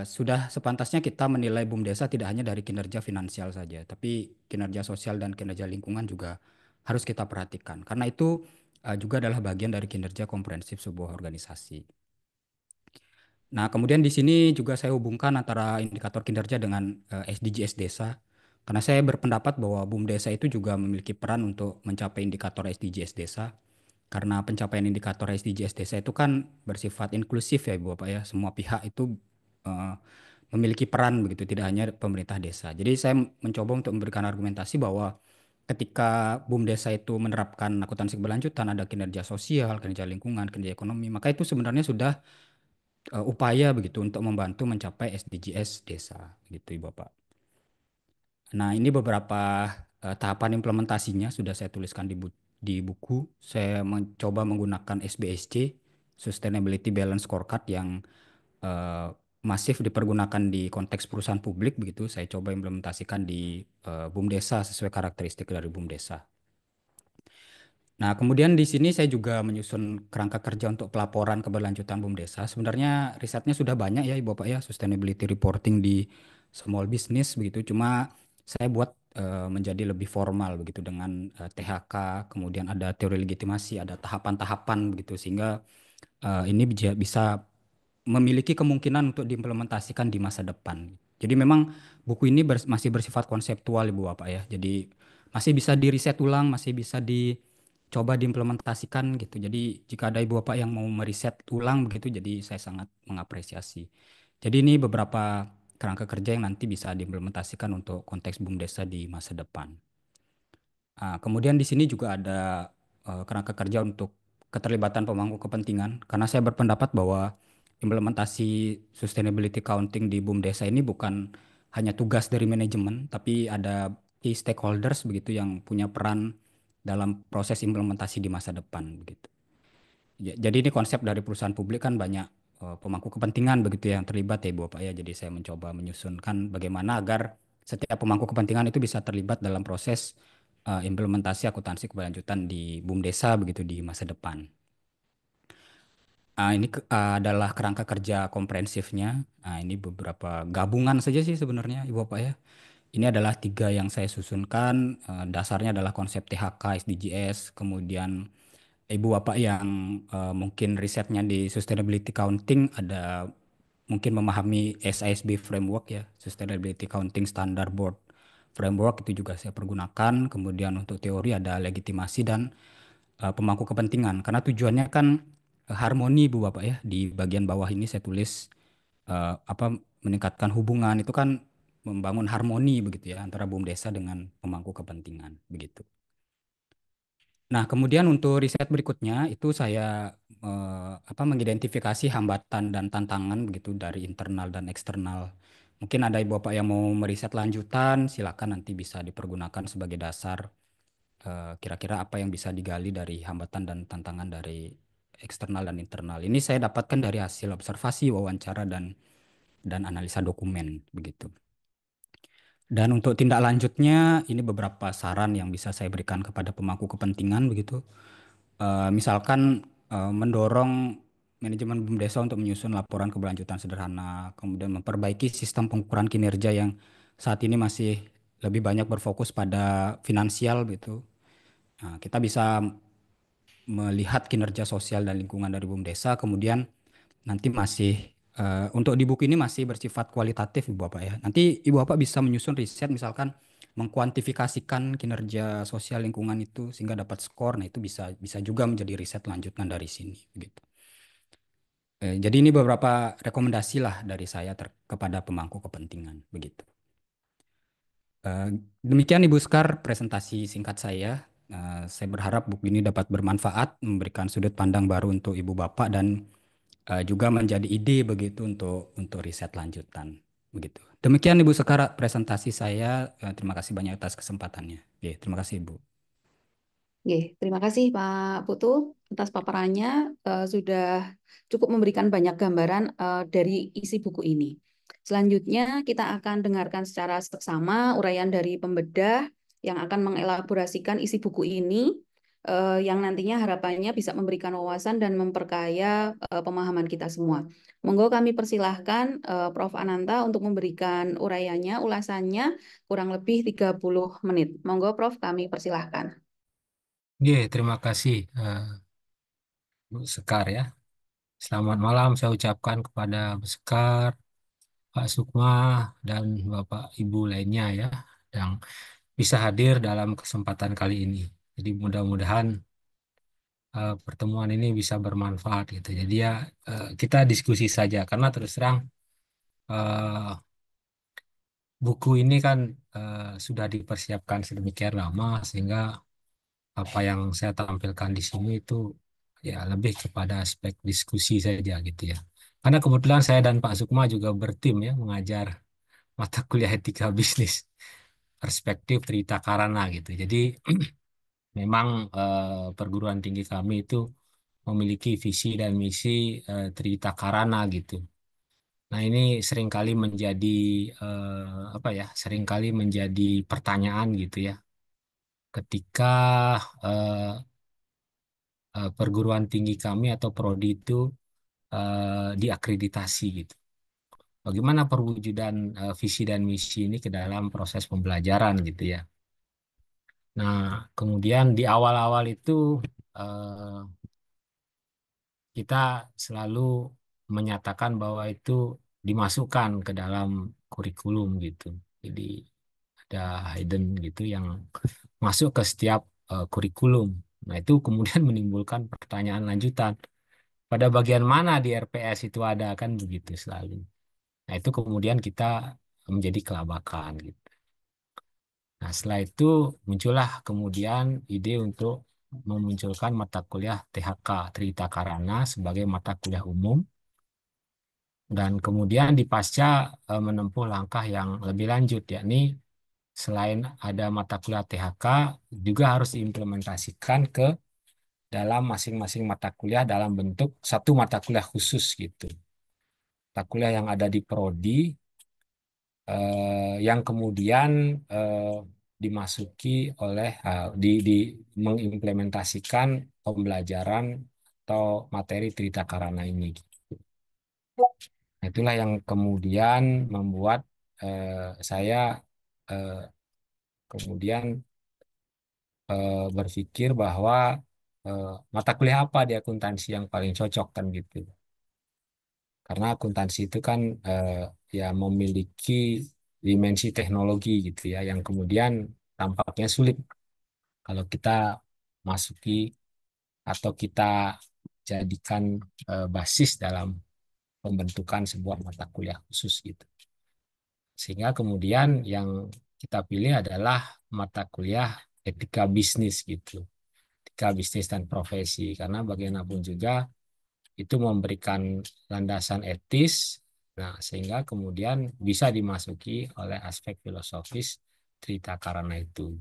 sudah sepantasnya kita menilai BUMDesa tidak hanya dari kinerja finansial saja, tapi kinerja sosial dan kinerja lingkungan juga harus kita perhatikan. Karena itu juga adalah bagian dari kinerja komprehensif sebuah organisasi. Nah, kemudian di sini juga saya hubungkan antara indikator kinerja dengan SDGs desa. Karena saya berpendapat bahwa BUMDesa itu juga memiliki peran untuk mencapai indikator SDGs desa. Karena pencapaian indikator SDGs desa itu kan bersifat inklusif ya Ibu Bapak ya. Semua pihak itu eh, memiliki peran begitu, tidak hanya pemerintah desa. Jadi saya mencoba untuk memberikan argumentasi bahwa ketika BUMDesa itu menerapkan akuntansi keberlanjutan, ada kinerja sosial, kinerja lingkungan, kinerja ekonomi, maka itu sebenarnya sudah upaya begitu untuk membantu mencapai SDGs desa gitu Ibu Bapak. Nah, ini beberapa tahapan implementasinya sudah saya tuliskan di buku. Saya mencoba menggunakan SBSC, Sustainability Balance Scorecard yang masif dipergunakan di konteks perusahaan publik begitu. Saya coba implementasikan di BUMDesa sesuai karakteristik dari BUMDesa. Nah, kemudian di sini saya juga menyusun kerangka kerja untuk pelaporan keberlanjutan BUMDesa. Sebenarnya risetnya sudah banyak ya Ibu Bapak ya, sustainability reporting di small business begitu. Cuma saya buat menjadi lebih formal begitu dengan THK, kemudian ada teori legitimasi, ada tahapan-tahapan begitu sehingga ini bisa memiliki kemungkinan untuk diimplementasikan di masa depan. Jadi memang buku ini masih bersifat konseptual Ibu Bapak ya. Jadi masih bisa di riset ulang, masih bisa dicoba diimplementasikan gitu. Jadi jika ada Ibu Bapak yang mau meriset ulang begitu, jadi saya sangat mengapresiasi. Jadi ini beberapa kerangka kerja yang nanti bisa diimplementasikan untuk konteks BUMDesa di masa depan. Kemudian di sini juga ada kerangka kerja untuk keterlibatan pemangku kepentingan, karena saya berpendapat bahwa implementasi sustainability accounting di BUMDesa ini bukan hanya tugas dari manajemen, tapi ada key stakeholders begitu yang punya peran dalam proses implementasi di masa depan begitu. Jadi ini konsep dari perusahaan publik kan banyak pemangku kepentingan begitu yang terlibat ya Ibu Bapak ya. Jadi saya mencoba menyusunkan bagaimana agar setiap pemangku kepentingan itu bisa terlibat dalam proses implementasi akuntansi keberlanjutan di BUMDesa begitu di masa depan. Ini adalah kerangka kerja komprehensifnya. Ini beberapa gabungan saja sih sebenarnya Ibu Bapak ya. Ini adalah 3 yang saya susunkan. Dasarnya adalah konsep THK, SDGs, kemudian Ibu Bapak yang mungkin risetnya di sustainability accounting ada mungkin memahami SASB framework ya, Sustainability Accounting Standard Board framework itu juga saya pergunakan. Kemudian untuk teori ada legitimasi dan pemangku kepentingan. Karena tujuannya kan harmoni Bu Bapak ya. Di bagian bawah ini saya tulis meningkatkan hubungan itu kan membangun harmoni begitu ya antara BUMDesa dengan pemangku kepentingan begitu. Nah, kemudian untuk riset berikutnya itu saya mengidentifikasi hambatan dan tantangan begitu dari internal dan eksternal. Mungkin ada Ibu Bapak yang mau meriset lanjutan, silakan nanti bisa dipergunakan sebagai dasar kira-kira apa yang bisa digali dari hambatan dan tantangan dari eksternal dan internal. Ini saya dapatkan dari hasil observasi, wawancara, dan analisa dokumen begitu. Dan untuk tindak lanjutnya, ini beberapa saran yang bisa saya berikan kepada pemangku kepentingan begitu. Misalkan mendorong manajemen BUMDesa untuk menyusun laporan keberlanjutan sederhana, kemudian memperbaiki sistem pengukuran kinerja yang saat ini masih lebih banyak berfokus pada finansial gitu. Nah, kita bisa melihat kinerja sosial dan lingkungan dari BUMDesa, kemudian nanti masih untuk di buku ini masih bersifat kualitatif Ibu Bapak ya. Nanti Ibu Bapak bisa menyusun riset misalkan mengkuantifikasikan kinerja sosial lingkungan itu sehingga dapat skor. Nah, itu bisa bisa juga menjadi riset lanjutan dari sini begitu. Jadi ini beberapa rekomendasi lah dari saya kepada pemangku kepentingan begitu. Demikian Ibu Sekar presentasi singkat saya. Saya berharap buku ini dapat bermanfaat, memberikan sudut pandang baru untuk Ibu Bapak dan juga menjadi ide begitu untuk riset lanjutan begitu. Demikian Ibu Sekar presentasi saya. Terima kasih banyak atas kesempatannya. Oke, terima kasih Ibu. Terima kasih Pak Putu atas paparannya. Sudah cukup memberikan banyak gambaran dari isi buku ini. Selanjutnya kita akan dengarkan secara seksama uraian dari pembedah yang akan mengelaborasikan isi buku ini, yang nantinya harapannya bisa memberikan wawasan dan memperkaya pemahaman kita semua. Monggo kami persilahkan Prof. Ananta untuk memberikan uraiannya, ulasannya kurang lebih 30 menit. Monggo Prof, kami persilahkan. Terima kasih Bu Sekar ya. Selamat malam saya ucapkan kepada Bu Sekar, Pak Sukma, dan Bapak Ibu lainnya ya yang bisa hadir dalam kesempatan kali ini. Jadi mudah-mudahan pertemuan ini bisa bermanfaat gitu. Jadi ya kita diskusi saja karena terus terang eh, buku ini kan sudah dipersiapkan sedemikian lama sehingga apa yang saya tampilkan di sini itu ya lebih kepada aspek diskusi saja gitu ya. Karena kebetulan saya dan Pak Sukma juga bertim ya mengajar mata kuliah etika bisnis perspektif Trita Karana gitu. Jadi memang perguruan tinggi kami itu memiliki visi dan misi Trita Karana gitu. Nah, ini seringkali menjadi apa ya? Seringkali menjadi pertanyaan gitu ya. Ketika eh, perguruan tinggi kami atau prodi itu diakreditasi gitu. Bagaimana perwujudan visi dan misi ini ke dalam proses pembelajaran gitu ya. Nah, kemudian di awal-awal itu eh, kita selalu menyatakan bahwa itu dimasukkan ke dalam kurikulum gitu. Jadi ada hidden gitu yang masuk ke setiap kurikulum. Nah, itu kemudian menimbulkan pertanyaan lanjutan. Pada bagian mana di RPS itu ada kan begitu selalu. Nah, itu kemudian kita menjadi kelabakan gitu. Nah, setelah itu muncullah kemudian ide untuk memunculkan mata kuliah THK Trita Karana sebagai mata kuliah umum dan kemudian di pasca menempuh langkah yang lebih lanjut yakni selain ada mata kuliah THK juga harus diimplementasikan ke dalam masing-masing mata kuliah dalam bentuk satu mata kuliah khusus gitu. Mata kuliah yang ada di prodi yang kemudian eh, dimasuki oleh mengimplementasikan pembelajaran atau materi Trita Karana ini. Nah, itulah yang kemudian membuat saya eh, kemudian berpikir bahwa mata kuliah apa di akuntansi yang paling cocok kan gitu. Karena akuntansi itu kan ya memiliki dimensi teknologi gitu ya, yang kemudian tampaknya sulit kalau kita masuki atau kita jadikan basis dalam pembentukan sebuah mata kuliah khusus gitu. Sehingga kemudian yang kita pilih adalah mata kuliah etika bisnis gitu. Etika bisnis dan profesi. Karena bagaimanapun juga itu memberikan landasan etis, nah sehingga kemudian bisa dimasuki oleh aspek filosofis Trita Karana itu.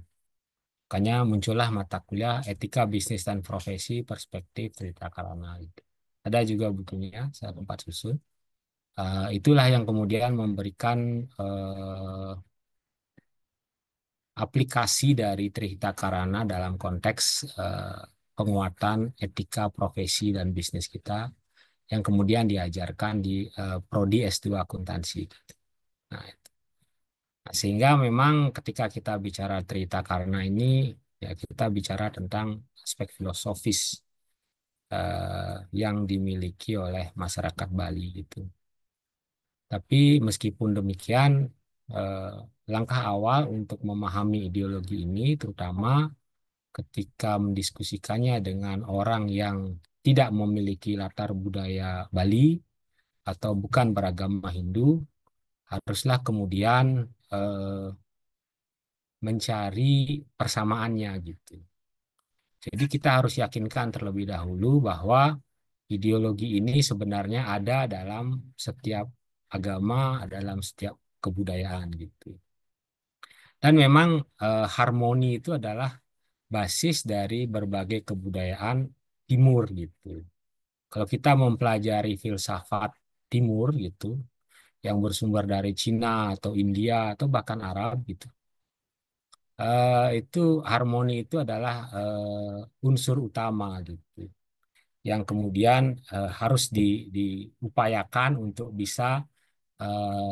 Makanya muncullah mata kuliah Etika Bisnis dan Profesi Perspektif Trita Karana gitu. Ada juga bukunya, saya tempat susun. Itulah yang kemudian memberikan aplikasi dari Trihita Karana dalam konteks penguatan etika profesi dan bisnis kita yang kemudian diajarkan di Prodi S2 Akuntansi. Nah, sehingga memang ketika kita bicara Trihita Karana ini, ya kita bicara tentang aspek filosofis yang dimiliki oleh masyarakat Bali gitu. Tapi meskipun demikian, langkah awal untuk memahami ideologi ini, terutama ketika mendiskusikannya dengan orang yang tidak memiliki latar budaya Bali atau bukan beragama Hindu, haruslah kemudian mencari persamaannya gitu. Jadi kita harus yakinkan terlebih dahulu bahwa ideologi ini sebenarnya ada dalam setiap agama, dalam setiap kebudayaan gitu. Dan memang harmoni itu adalah basis dari berbagai kebudayaan Timur gitu. Kalau kita mempelajari filsafat Timur gitu, yang bersumber dari Cina atau India atau bahkan Arab gitu, itu harmoni itu adalah unsur utama gitu, yang kemudian harus diupayakan untuk bisa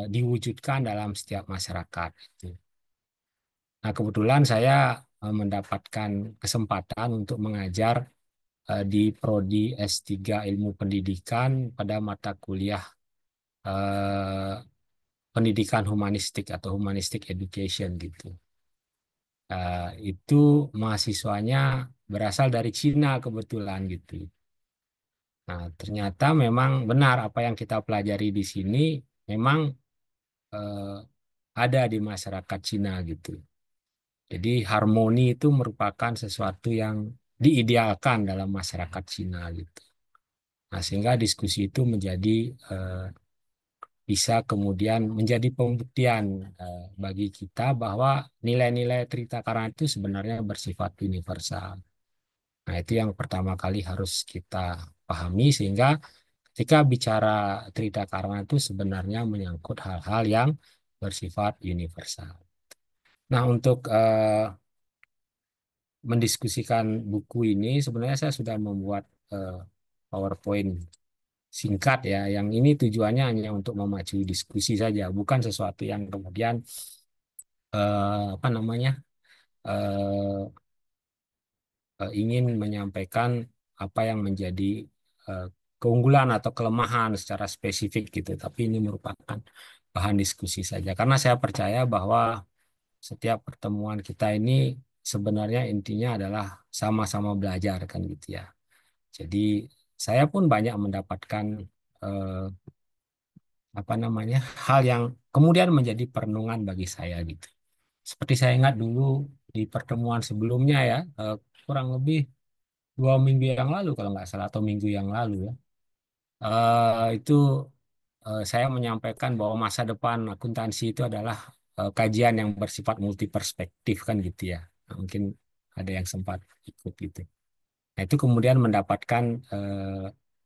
diwujudkan dalam setiap masyarakat gitu. Nah, kebetulan saya mendapatkan kesempatan untuk mengajar di Prodi S3 Ilmu Pendidikan pada mata kuliah eh, pendidikan humanistik atau humanistic education gitu. Itu mahasiswanya berasal dari Cina kebetulan gitu. Nah, ternyata memang benar apa yang kita pelajari di sini memang eh, ada di masyarakat Cina gitu. Jadi harmoni itu merupakan sesuatu yang diidealkan dalam masyarakat Cina gitu. Nah, sehingga diskusi itu menjadi bisa kemudian menjadi pembuktian bagi kita bahwa nilai-nilai Trita Karana itu sebenarnya bersifat universal. Nah, itu yang pertama kali harus kita pahami sehingga ketika bicara Trita Karana itu sebenarnya menyangkut hal-hal yang bersifat universal. Nah, untuk mendiskusikan buku ini sebenarnya saya sudah membuat PowerPoint singkat ya, yang ini tujuannya hanya untuk memacu diskusi saja, bukan sesuatu yang kemudian apa namanya eh, ingin menyampaikan apa yang menjadi eh, keunggulan atau kelemahan secara spesifik gitu, tapi ini merupakan bahan diskusi saja, karena saya percaya bahwa setiap pertemuan kita ini sebenarnya intinya adalah sama-sama belajar kan gitu ya. Jadi saya pun banyak mendapatkan eh, apa namanya hal yang kemudian menjadi perenungan bagi saya gitu. Seperti saya ingat dulu di pertemuan sebelumnya ya, kurang lebih 2 minggu yang lalu kalau nggak salah atau minggu yang lalu ya, itu saya menyampaikan bahwa masa depan akuntansi itu adalah kajian yang bersifat multi perspektif kan gitu ya. Nah, mungkin ada yang sempat ikut gitu. Nah, itu kemudian mendapatkan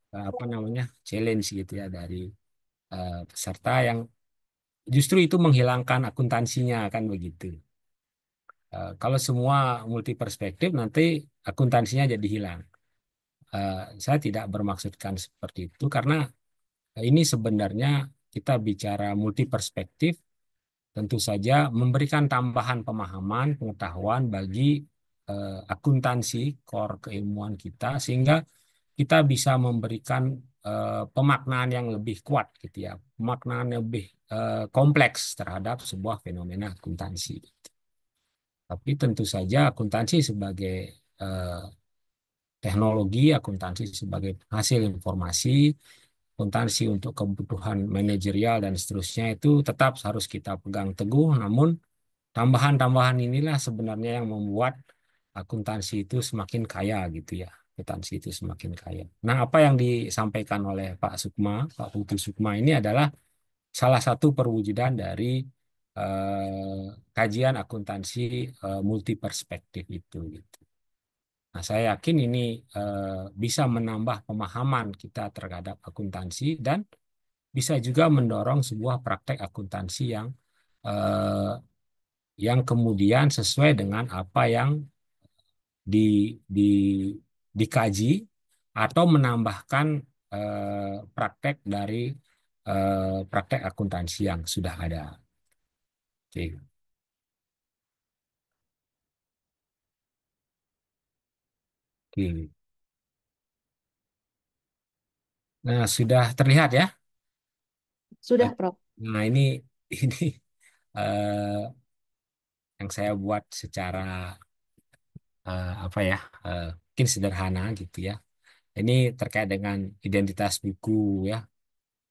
apa namanya challenge gitu ya dari peserta yang justru itu menghilangkan akuntansinya kan begitu. Kalau semua multi perspektif nanti akuntansinya jadi hilang. Saya tidak bermaksudkan seperti itu karena ini sebenarnya kita bicara multi perspektif tentu saja memberikan tambahan pemahaman pengetahuan bagi akuntansi core keilmuan kita sehingga kita bisa memberikan pemaknaan yang lebih kuat gitu ya, pemaknaan yang lebih kompleks terhadap sebuah fenomena akuntansi. Tapi tentu saja akuntansi sebagai eh, teknologi, akuntansi sebagai hasil informasi, akuntansi untuk kebutuhan manajerial dan seterusnya itu tetap harus kita pegang teguh. Namun tambahan-tambahan inilah sebenarnya yang membuat akuntansi itu semakin kaya gitu ya. Akuntansi itu semakin kaya. Nah, apa yang disampaikan oleh Pak Sukma, Pak Putu Sukma ini adalah salah satu perwujudan dari kajian akuntansi multi perspektif itu gitu. Nah, saya yakin ini bisa menambah pemahaman kita terhadap akuntansi dan bisa juga mendorong sebuah praktek akuntansi eh, yang kemudian sesuai dengan apa yang di, di, dikaji atau menambahkan praktek dari praktek akuntansi yang sudah ada. Oke. Oke. Nah, sudah terlihat ya. Sudah, Prof. Nah, ini eh, yang saya buat secara apa ya, mungkin sederhana gitu ya. Ini terkait dengan identitas buku ya.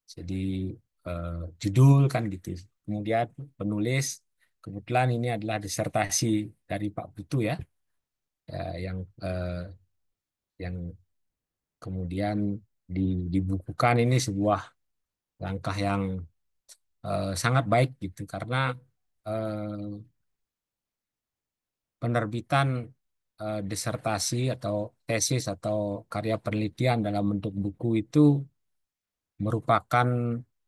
Jadi eh, judul kan gitu. Kemudian penulis, kebetulan ini adalah disertasi dari Pak Putu ya, yang kemudian dibukukan. Ini sebuah langkah yang sangat baik gitu karena eh, penerbitan disertasi atau tesis atau karya penelitian dalam bentuk buku itu merupakan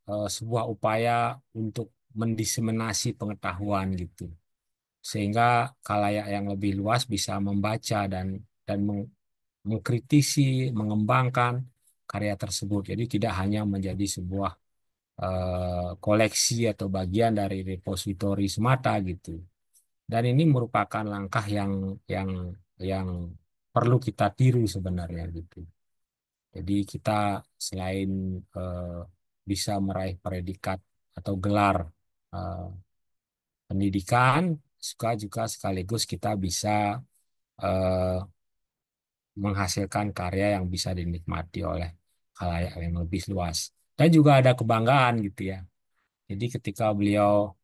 sebuah upaya untuk mendiseminasi pengetahuan gitu, sehingga khalayak yang lebih luas bisa membaca dan mengkritisi, mengembangkan karya tersebut. Jadi tidak hanya menjadi sebuah koleksi atau bagian dari repositori semata gitu. Dan ini merupakan langkah yang perlu kita tiru sebenarnya gitu. Jadi kita selain eh, bisa meraih predikat atau gelar eh, pendidikan, juga sekaligus kita bisa eh, menghasilkan karya yang bisa dinikmati oleh khalayak yang lebih luas. Dan juga ada kebanggaan gitu ya. Jadi ketika beliau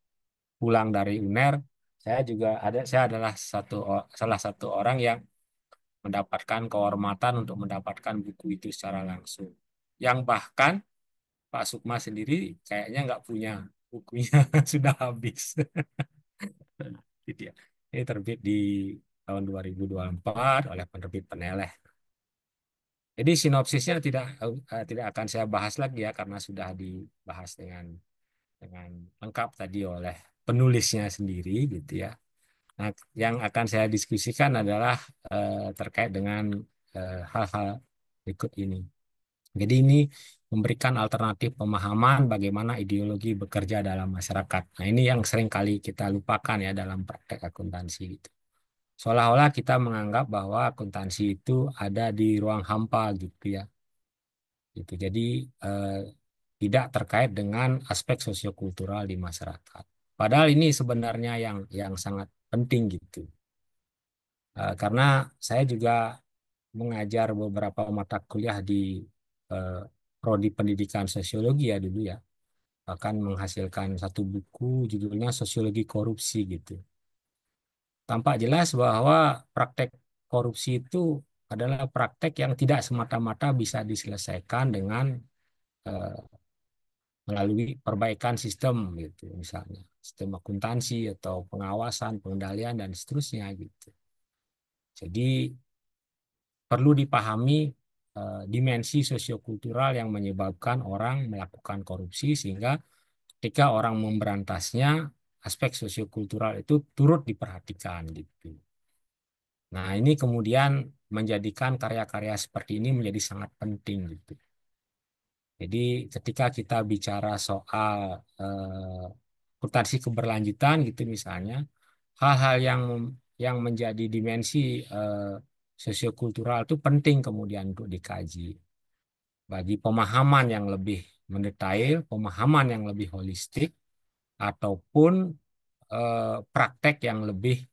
pulang dari UNER, saya adalah salah satu orang yang mendapatkan kehormatan untuk mendapatkan buku itu secara langsung. Yang bahkan Pak Sukma sendiri kayaknya nggak punya bukunya, sudah habis. Gitu ya. Ini terbit di tahun 2024 oleh penerbit Peneleh. Jadi sinopsisnya tidak akan saya bahas lagi ya karena sudah dibahas dengan lengkap tadi oleh penulisnya sendiri gitu ya. Nah, yang akan saya diskusikan adalah terkait dengan hal-hal berikut ini. Jadi ini memberikan alternatif pemahaman bagaimana ideologi bekerja dalam masyarakat. Nah, ini yang sering kali kita lupakan ya dalam praktek akuntansi gitu. Seolah-olah kita menganggap bahwa akuntansi itu ada di ruang hampa gitu ya. Gitu. Jadi eh, tidak terkait dengan aspek sosiokultural di masyarakat. Padahal ini sebenarnya yang sangat penting gitu. Karena saya juga mengajar beberapa mata kuliah di eh, prodi pendidikan sosiologi ya dulu ya. Bahkan menghasilkan satu buku judulnya Sosiologi Korupsi gitu. Tampak jelas bahwa praktek korupsi itu adalah praktek yang tidak semata-mata bisa diselesaikan dengan eh, melalui perbaikan sistem gitu, misalnya sistem akuntansi atau pengawasan, pengendalian dan seterusnya gitu. Jadi perlu dipahami dimensi sosiokultural yang menyebabkan orang melakukan korupsi sehingga ketika orang memberantasnya aspek sosiokultural itu turut diperhatikan gitu. Nah, ini kemudian menjadikan karya-karya seperti ini menjadi sangat penting gitu. Jadi ketika kita bicara soal akuntansi keberlanjutan gitu misalnya, hal-hal yang menjadi dimensi sosiokultural itu penting kemudian untuk dikaji. Bagi pemahaman yang lebih mendetail, pemahaman yang lebih holistik, ataupun praktek yang lebih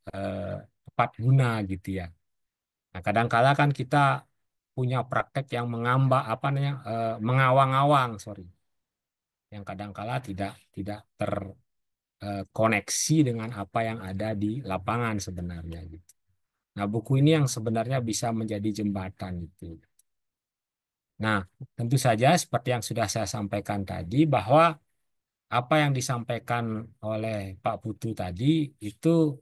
tepat guna gitu ya. Nah, kadang-kala kan kita punya praktek yang mengawang-awang, sorry, yang kadang-kala tidak terkoneksi dengan apa yang ada di lapangan sebenarnya gitu. Nah, buku ini yang sebenarnya bisa menjadi jembatan itu. Nah, tentu saja seperti yang sudah saya sampaikan tadi bahwa apa yang disampaikan oleh Pak Putu tadi itu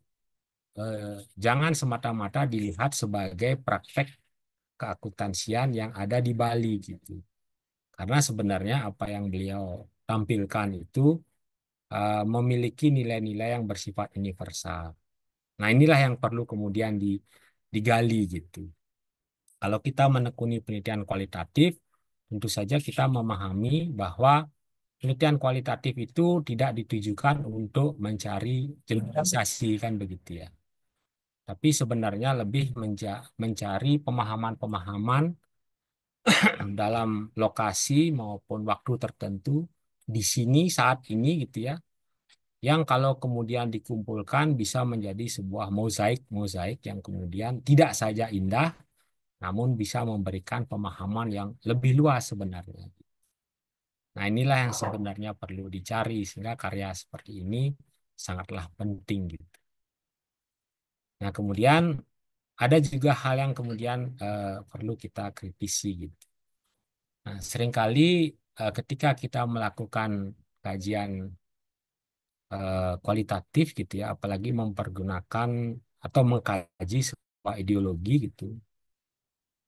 jangan semata-mata dilihat sebagai praktek keakuntansian yang ada di Bali gitu. Karena sebenarnya apa yang beliau tampilkan itu memiliki nilai-nilai yang bersifat universal. Nah, inilah yang perlu kemudian digali gitu. Kalau kita menekuni penelitian kualitatif, tentu saja kita memahami bahwa penelitian kualitatif itu tidak ditujukan untuk mencari generalisasi kan begitu ya. Tapi sebenarnya lebih mencari pemahaman-pemahaman dalam lokasi maupun waktu tertentu di sini saat ini gitu ya, yang kalau kemudian dikumpulkan bisa menjadi sebuah mozaik yang kemudian tidak saja indah, namun bisa memberikan pemahaman yang lebih luas sebenarnya. Nah, inilah yang sebenarnya perlu dicari sehingga karya seperti ini sangatlah penting gitu. Nah, kemudian ada juga hal yang kemudian perlu kita kritisi gitu. Nah, seringkali ketika kita melakukan kajian kualitatif gitu ya, apalagi mempergunakan atau mengkaji sebuah ideologi gitu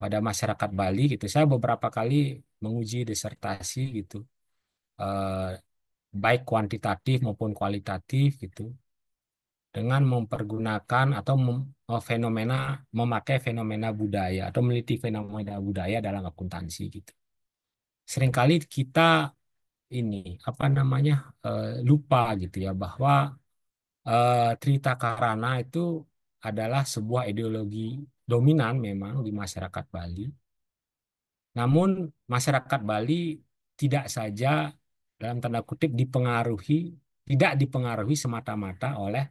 pada masyarakat Bali gitu. Saya beberapa kali menguji disertasi gitu, eh, baik kuantitatif maupun kualitatif gitu, dengan mempergunakan atau memakai fenomena budaya atau meneliti fenomena budaya dalam akuntansi gitu. Seringkali kita ini apa namanya lupa gitu ya bahwa Trita Karana itu adalah sebuah ideologi dominan memang di masyarakat Bali. Namun masyarakat Bali tidak saja dalam tanda kutip tidak dipengaruhi semata-mata oleh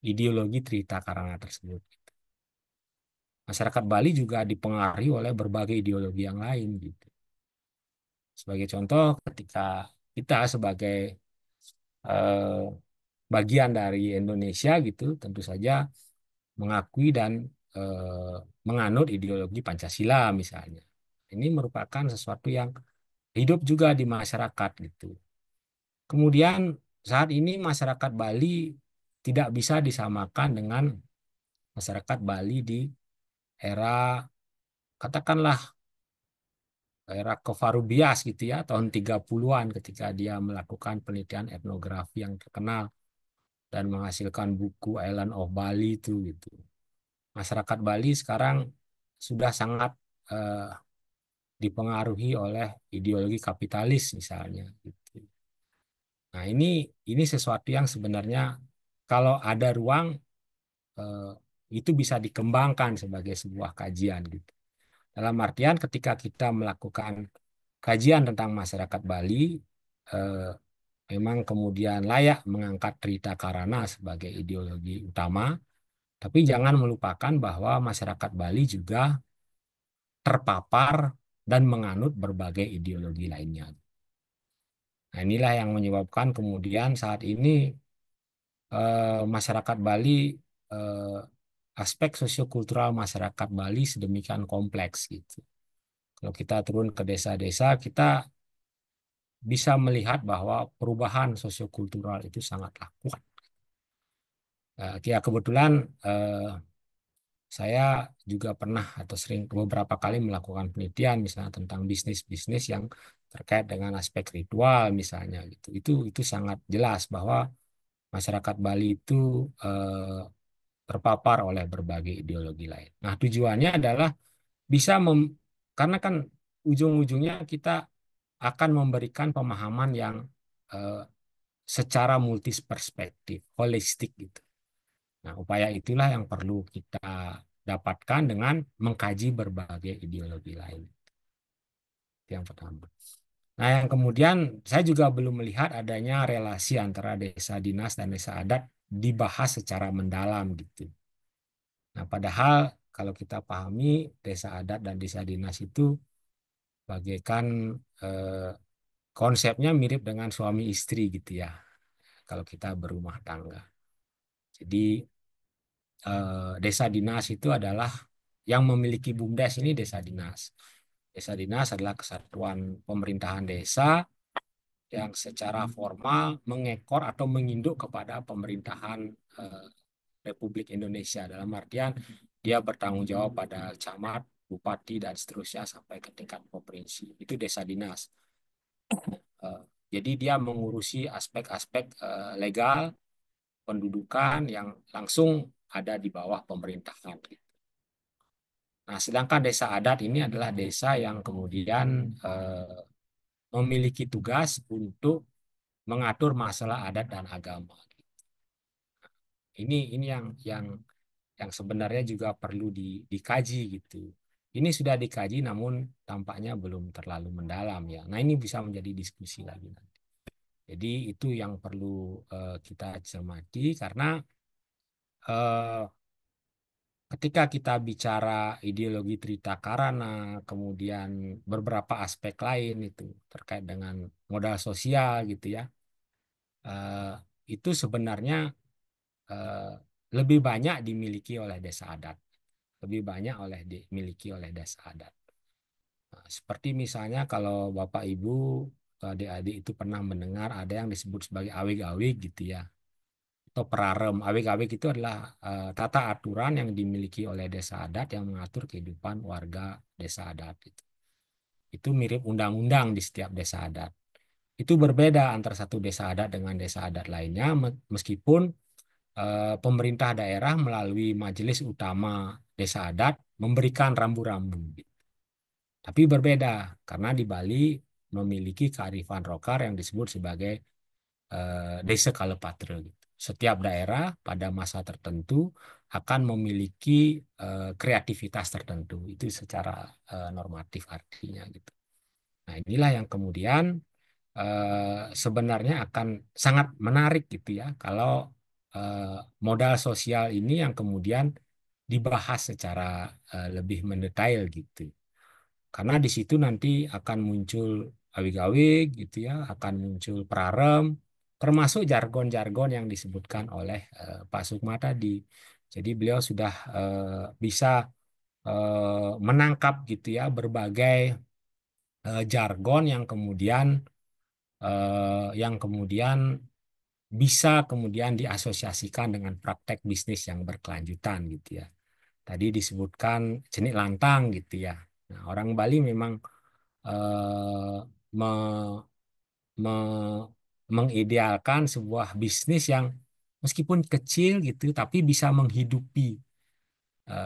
ideologi Trita Karana tersebut. Masyarakat Bali juga dipengaruhi oleh berbagai ideologi yang lain gitu. Sebagai contoh, ketika kita sebagai eh, bagian dari Indonesia gitu, tentu saja mengakui dan eh, menganut ideologi Pancasila misalnya. Ini merupakan sesuatu yang hidup juga di masyarakat gitu. Kemudian saat ini masyarakat Bali tidak bisa disamakan dengan masyarakat Bali di era katakanlah era Kofarubias gitu ya, tahun 30-an ketika dia melakukan penelitian etnografi yang terkenal dan menghasilkan buku Island of Bali itu gitu. Masyarakat Bali sekarang sudah sangat eh, dipengaruhi oleh ideologi kapitalis misalnya gitu. Nah, ini sesuatu yang sebenarnya kalau ada ruang eh, itu bisa dikembangkan sebagai sebuah kajian gitu. Dalam artian ketika kita melakukan kajian tentang masyarakat Bali, eh, memang kemudian layak mengangkat Trita Karana sebagai ideologi utama, tapi jangan melupakan bahwa masyarakat Bali juga terpapar dan menganut berbagai ideologi lainnya. Nah, inilah yang menyebabkan kemudian saat ini masyarakat Bali, eh, aspek sosiokultural masyarakat Bali sedemikian kompleks gitu. Kalau kita turun ke desa-desa, kita bisa melihat bahwa perubahan sosiokultural itu sangatlah kuat. Ya kebetulan saya juga pernah atau sering beberapa kali melakukan penelitian misalnya tentang bisnis-bisnis yang terkait dengan aspek ritual misalnya gitu. Itu sangat jelas bahwa masyarakat Bali itu eh, terpapar oleh berbagai ideologi lain. Nah, tujuannya adalah bisa karena kan ujung-ujungnya kita akan memberikan pemahaman yang eh, secara multi perspektif, holistik gitu. Nah, upaya itulah yang perlu kita dapatkan dengan mengkaji berbagai ideologi lain. Itu yang pertama. Nah, yang kemudian saya juga belum melihat adanya relasi antara desa dinas dan desa adat dibahas secara mendalam gitu. Nah, padahal kalau kita pahami desa adat dan desa dinas itu bagaikan eh, konsepnya mirip dengan suami istri gitu ya. Kalau kita berumah tangga. Jadi desa dinas itu adalah yang memiliki BUMDes ini desa dinas. Desa dinas adalah kesatuan pemerintahan desa yang secara formal mengekor atau menginduk kepada pemerintahan Republik Indonesia, dalam artian dia bertanggung jawab pada camat, bupati, dan seterusnya sampai ke tingkat provinsi. Itu desa dinas. Jadi dia mengurusi aspek-aspek legal pendudukan yang langsung ada di bawah pemerintahan. Nah, sedangkan desa adat ini adalah desa yang kemudian memiliki tugas untuk mengatur masalah adat dan agama. Ini yang sebenarnya juga perlu dikaji gitu. Ini sudah dikaji namun tampaknya belum terlalu mendalam ya. Nah, ini bisa menjadi diskusi lagi nanti. Jadi itu yang perlu kita cermati karena ketika kita bicara ideologi Trita Karana, kemudian beberapa aspek lain itu terkait dengan modal sosial gitu ya, itu sebenarnya lebih banyak dimiliki oleh desa adat, lebih banyak dimiliki oleh desa adat. Nah, seperti misalnya kalau Bapak Ibu, adik-adik itu pernah mendengar ada yang disebut sebagai awig-awig gitu ya, atau perarem. Awig-awig itu adalah tata aturan yang dimiliki oleh desa adat yang mengatur kehidupan warga desa adat. Itu mirip undang-undang di setiap desa adat. Itu berbeda antara satu desa adat dengan desa adat lainnya, meskipun pemerintah daerah melalui Majelis Utama Desa Adat memberikan rambu-rambu. Tapi berbeda karena di Bali memiliki kearifan lokal yang disebut sebagai desa kalepatre. Setiap daerah pada masa tertentu akan memiliki kreativitas tertentu. Itu secara normatif artinya gitu. Nah, inilah yang kemudian sebenarnya akan sangat menarik gitu ya kalau modal sosial ini yang kemudian dibahas secara lebih mendetail gitu. Karena di situ nanti akan muncul awig-awig gitu ya, akan muncul prarem, termasuk jargon-jargon yang disebutkan oleh Pak Sukma tadi. Jadi beliau sudah bisa menangkap gitu ya berbagai jargon yang kemudian bisa kemudian diasosiasikan dengan praktek bisnis yang berkelanjutan gitu ya. Tadi disebutkan jenik lantang gitu ya. Nah, orang Bali memang me, me, mengidealkan sebuah bisnis yang meskipun kecil gitu, tapi bisa menghidupi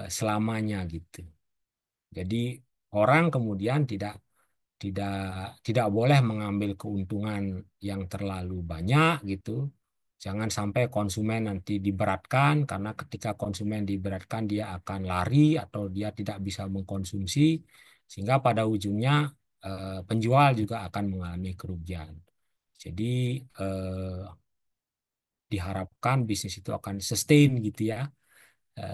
selamanya gitu. Jadi orang kemudian tidak tidak boleh mengambil keuntungan yang terlalu banyak gitu. Jangan sampai konsumen nanti diberatkan karena ketika konsumen diberatkan dia akan lari atau dia tidak bisa mengkonsumsi sehingga pada ujungnya penjual juga akan mengalami kerugian. Jadi diharapkan bisnis itu akan sustain gitu ya.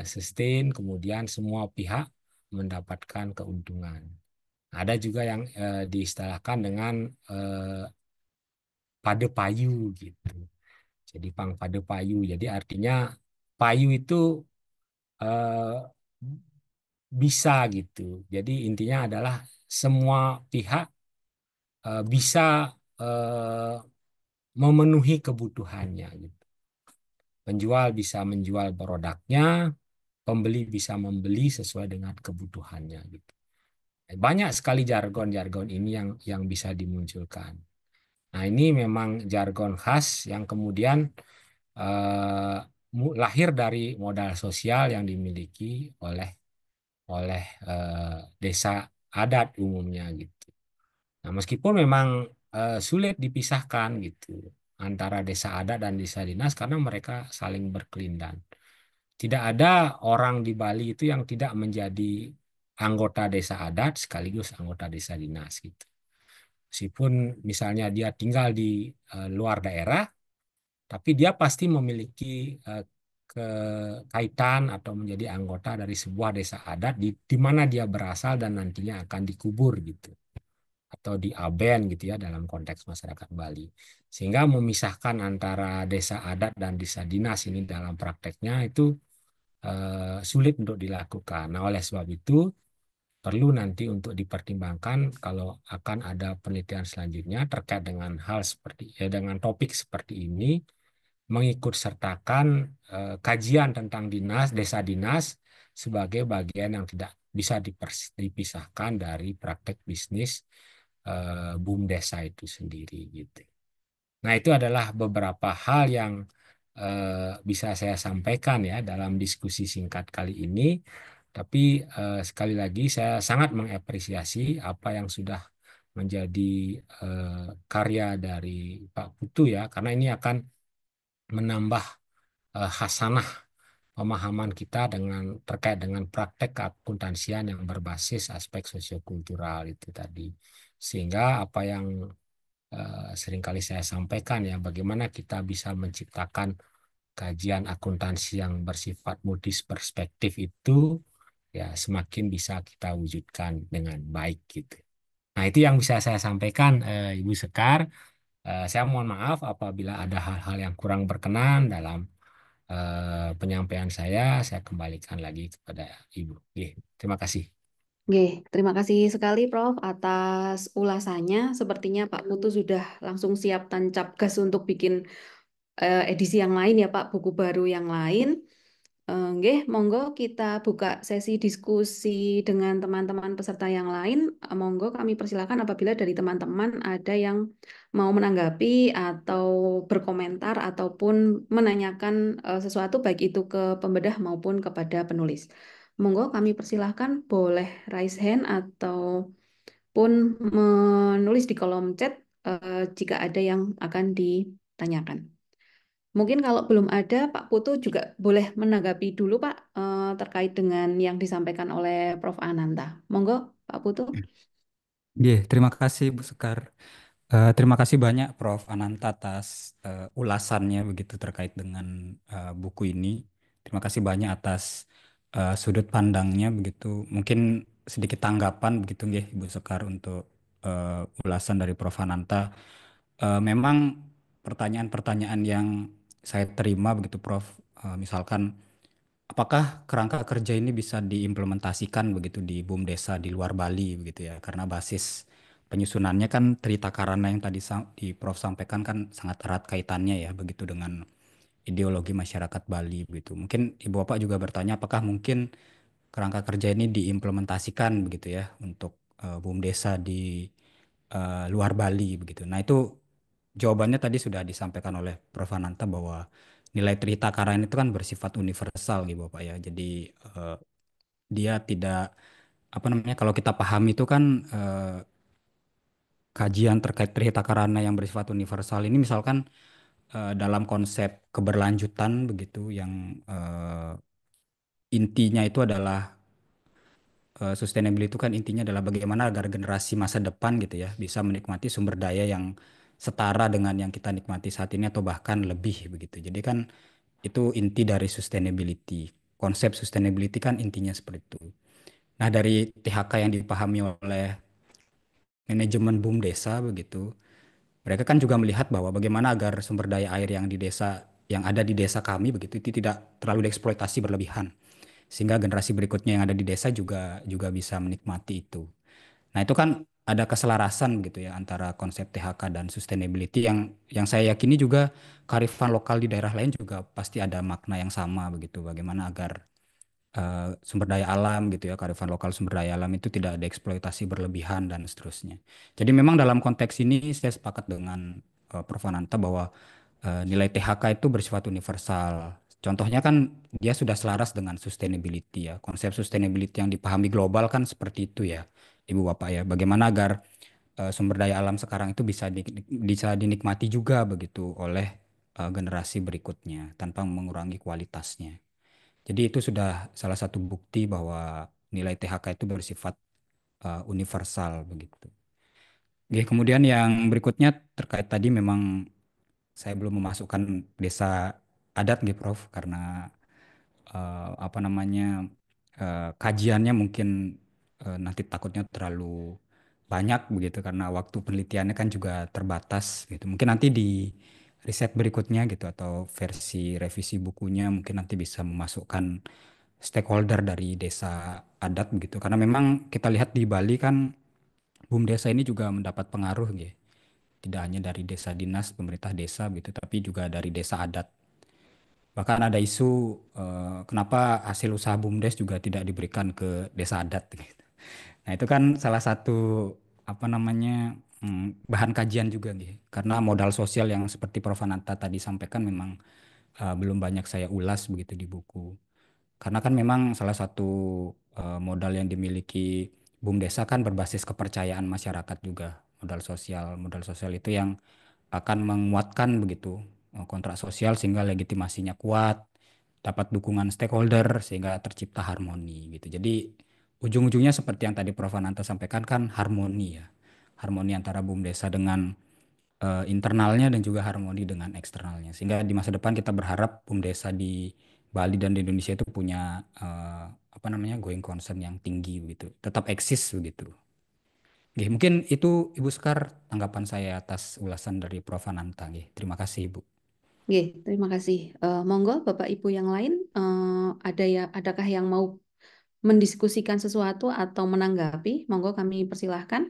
Sustain kemudian semua pihak mendapatkan keuntungan. Ada juga yang diistilahkan dengan pade payu gitu. Jadi pang pade payu. Jadi artinya payu itu bisa gitu. Jadi intinya adalah semua pihak bisa memenuhi kebutuhannya gitu. Penjual bisa menjual produknya, pembeli bisa membeli sesuai dengan kebutuhannya gitu. Banyak sekali jargon-jargon ini yang bisa dimunculkan. Nah, ini memang jargon khas yang kemudian lahir dari modal sosial yang dimiliki oleh desa adat umumnya gitu. Nah, meskipun memang sulit dipisahkan gitu antara desa adat dan desa dinas karena mereka saling berkelindan. Tidak ada orang di Bali itu yang tidak menjadi anggota desa adat sekaligus anggota desa dinas gitu. Meskipun misalnya dia tinggal di luar daerah, tapi dia pasti memiliki kaitan atau menjadi anggota dari sebuah desa adat di mana dia berasal dan nantinya akan dikubur gitu atau diaben gitu ya dalam konteks masyarakat Bali. Sehingga memisahkan antara desa adat dan desa dinas ini dalam prakteknya itu sulit untuk dilakukan. Nah, oleh sebab itu perlu nanti untuk dipertimbangkan kalau akan ada penelitian selanjutnya terkait dengan hal seperti dengan topik seperti ini, mengikut sertakan kajian tentang desa dinas sebagai bagian yang tidak bisa dipisahkan dari praktek bisnis BUM desa itu sendiri gitu. Nah, itu adalah beberapa hal yang bisa saya sampaikan ya dalam diskusi singkat kali ini. Tapi sekali lagi saya sangat mengapresiasi apa yang sudah menjadi karya dari Pak Putu ya, karena ini akan menambah hasanah pemahaman kita terkait dengan praktek keakuntansian yang berbasis aspek sosiokultural itu tadi. Sehingga apa yang seringkali saya sampaikan ya, bagaimana kita bisa menciptakan kajian akuntansi yang bersifat multiperspektif itu ya semakin bisa kita wujudkan dengan baik gitu. Nah, itu yang bisa saya sampaikan Ibu Sekar. Saya mohon maaf apabila ada hal-hal yang kurang berkenan dalam penyampaian saya. Saya kembalikan lagi kepada Ibu. Oke, terima kasih. Oke, terima kasih sekali Prof atas ulasannya. Sepertinya Pak Putu sudah langsung siap tancap gas untuk bikin edisi yang lain ya Pak, buku baru yang lain. Nggih, monggo kita buka sesi diskusi dengan teman-teman peserta yang lain. Monggo kami persilakan apabila dari teman-teman ada yang mau menanggapi atau berkomentar ataupun menanyakan sesuatu baik itu ke pembedah maupun kepada penulis. Monggo kami persilahkan boleh raise hand ataupun menulis di kolom chat jika ada yang akan ditanyakan. Mungkin kalau belum ada, Pak Putu juga boleh menanggapi dulu, Pak, terkait dengan yang disampaikan oleh Prof. Ananta. Monggo, Pak Putu. Terima kasih Bu Sekar. Terima kasih banyak Prof. Ananta atas ulasannya begitu terkait dengan buku ini. Terima kasih banyak atas sudut pandangnya begitu. Mungkin sedikit tanggapan begitu nggih Ibu Sekar untuk ulasan dari Prof. Ananta. Memang pertanyaan-pertanyaan yang saya terima begitu Prof. Misalkan apakah kerangka kerja ini bisa diimplementasikan begitu di BUM desa di luar Bali begitu ya? Karena basis penyusunannya kan Trita Karana yang tadi di Prof sampaikan kan sangat erat kaitannya ya begitu dengan ideologi masyarakat Bali begitu. Mungkin Ibu Bapak juga bertanya apakah mungkin kerangka kerja ini diimplementasikan begitu ya untuk BUM desa di luar Bali begitu. Nah, itu jawabannya tadi sudah disampaikan oleh Prof Ananta bahwa nilai Trita Karana itu kan bersifat universal gitu Bapak ya. Jadi eh, dia tidak apa namanya kalau kita pahami itu kan kajian terkait Trita Karana yang bersifat universal ini misalkan dalam konsep keberlanjutan begitu yang intinya itu adalah sustainability itu kan intinya adalah bagaimana agar generasi masa depan gitu ya bisa menikmati sumber daya yang setara dengan yang kita nikmati saat ini atau bahkan lebih begitu. Jadi kan itu inti dari sustainability. Konsep sustainability kan intinya seperti itu. Nah, dari THK yang dipahami oleh manajemen BUM desa begitu, mereka kan juga melihat bahwa bagaimana agar sumber daya air yang di desa yang ada di desa kami begitu itu tidak terlalu dieksploitasi berlebihan sehingga generasi berikutnya yang ada di desa juga juga bisa menikmati itu. Nah, itu kan ada keselarasan gitu ya antara konsep THK dan sustainability yang saya yakini juga kearifan lokal di daerah lain juga pasti ada makna yang sama begitu. Bagaimana agar sumber daya alam gitu ya, kearifan lokal sumber daya alam itu tidak dieksploitasi berlebihan dan seterusnya. Jadi memang dalam konteks ini saya sepakat dengan Prof. Ananta bahwa nilai THK itu bersifat universal. Contohnya kan dia sudah selaras dengan sustainability ya. Konsep sustainability yang dipahami global kan seperti itu ya, Ibu Bapak ya. Bagaimana agar sumber daya alam sekarang itu bisa dinikmati juga begitu oleh generasi berikutnya tanpa mengurangi kualitasnya. Jadi itu sudah salah satu bukti bahwa nilai THK itu bersifat universal begitu. Oke, kemudian yang berikutnya terkait tadi memang saya belum memasukkan desa adat gitu Prof karena apa namanya kajiannya mungkin nanti takutnya terlalu banyak begitu karena waktu penelitiannya kan juga terbatas gitu. Mungkin nanti di riset berikutnya gitu atau versi revisi bukunya mungkin nanti bisa memasukkan stakeholder dari desa adat begitu. Karena memang kita lihat di Bali kan BUMDesa ini juga mendapat pengaruh gitu. Tidak hanya dari desa dinas, pemerintah desa gitu, tapi juga dari desa adat. Bahkan ada isu kenapa hasil usaha BUMDes juga tidak diberikan ke desa adat gitu. Nah, itu kan salah satu apa namanya bahan kajian juga nih. Karena modal sosial yang seperti Prof. Ananta tadi sampaikan memang belum banyak saya ulas begitu di buku. Karena kan memang salah satu modal yang dimiliki BUMDesa kan berbasis kepercayaan masyarakat juga. Modal sosial itu yang akan menguatkan begitu kontrak sosial sehingga legitimasinya kuat, dapat dukungan stakeholder sehingga tercipta harmoni gitu. Jadi ujung-ujungnya seperti yang tadi Prof. Ananta sampaikan kan harmoni ya. Harmoni antara BUMDesa dengan internalnya dan juga harmoni dengan eksternalnya. Sehingga di masa depan kita berharap BUMDesa di Bali dan di Indonesia itu punya apa namanya going concern yang tinggi begitu. Tetap eksis begitu. Oke, mungkin itu Ibu Sekar tanggapan saya atas ulasan dari Prof. Ananta. Nggih, terima kasih Ibu. Oke, terima kasih. Monggo Bapak Ibu yang lain, adakah yang mau mendiskusikan sesuatu atau menanggapi? Monggo kami persilahkan.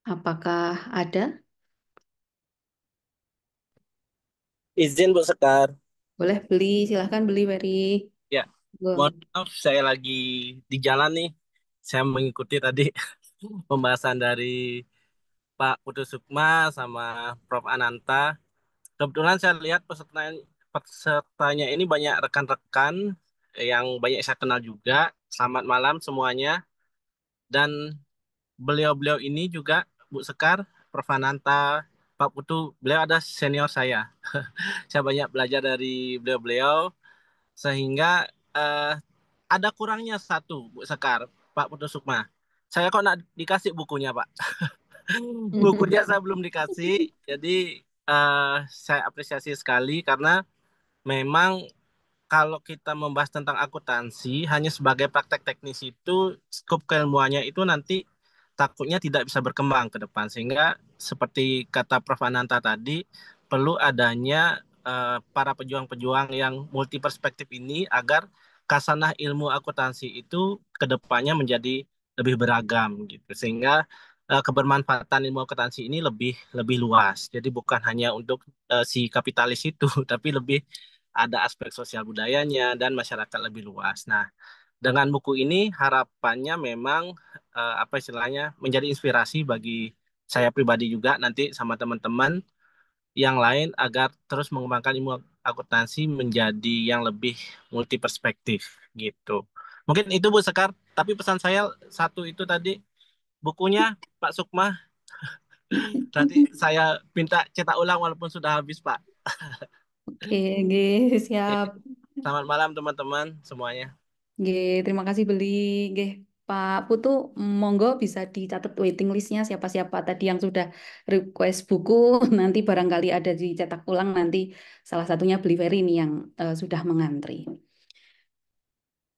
Apakah ada? Izin Bu Sekar. Boleh beli, silahkan beli Ferry. Ya, mohon maaf saya lagi di jalan nih. Saya mengikuti tadi pembahasan dari Pak Putu Sukma sama Prof. Ananta. Kebetulan saya lihat pesertanya ini banyak rekan-rekan yang banyak saya kenal juga. Selamat malam semuanya. Dan beliau-beliau ini juga Bu Sekar, Prof. Ananta, Pak Putu, beliau ada senior saya. Saya banyak belajar dari beliau-beliau sehingga eh, ada kurangnya satu, Bu Sekar, Pak Putu Sukma. Saya kok nak dikasih bukunya, Pak? Bukunya saya belum dikasih, jadi saya apresiasi sekali karena memang kalau kita membahas tentang akuntansi hanya sebagai praktek teknis itu skop keilmuannya itu nanti takutnya tidak bisa berkembang ke depan sehingga seperti kata Prof. Ananta tadi perlu adanya para pejuang-pejuang yang multi perspektif ini agar kasanah ilmu akuntansi itu ke depannya menjadi lebih beragam gitu sehingga kebermanfaatan ilmu akuntansi ini lebih lebih luas. Jadi bukan hanya untuk si kapitalis itu tapi lebih ada aspek sosial budayanya dan masyarakat lebih luas. Nah, dengan buku ini harapannya memang apa istilahnya menjadi inspirasi bagi saya pribadi juga nanti sama teman-teman yang lain agar terus mengembangkan ilmu akuntansi menjadi yang lebih multi perspektif gitu. Mungkin itu Bu Sekar, tapi pesan saya satu itu tadi bukunya Pak Sukma nanti saya minta cetak ulang walaupun sudah habis Pak. Oke, oke, siap. Selamat malam teman-teman semuanya. Oke, terima kasih beli. Oke, Pak Putu, monggo bisa dicatat waiting listnya siapa-siapa tadi yang sudah request buku. Nanti barangkali ada dicetak ulang nanti salah satunya beli Ferry ini yang sudah mengantri.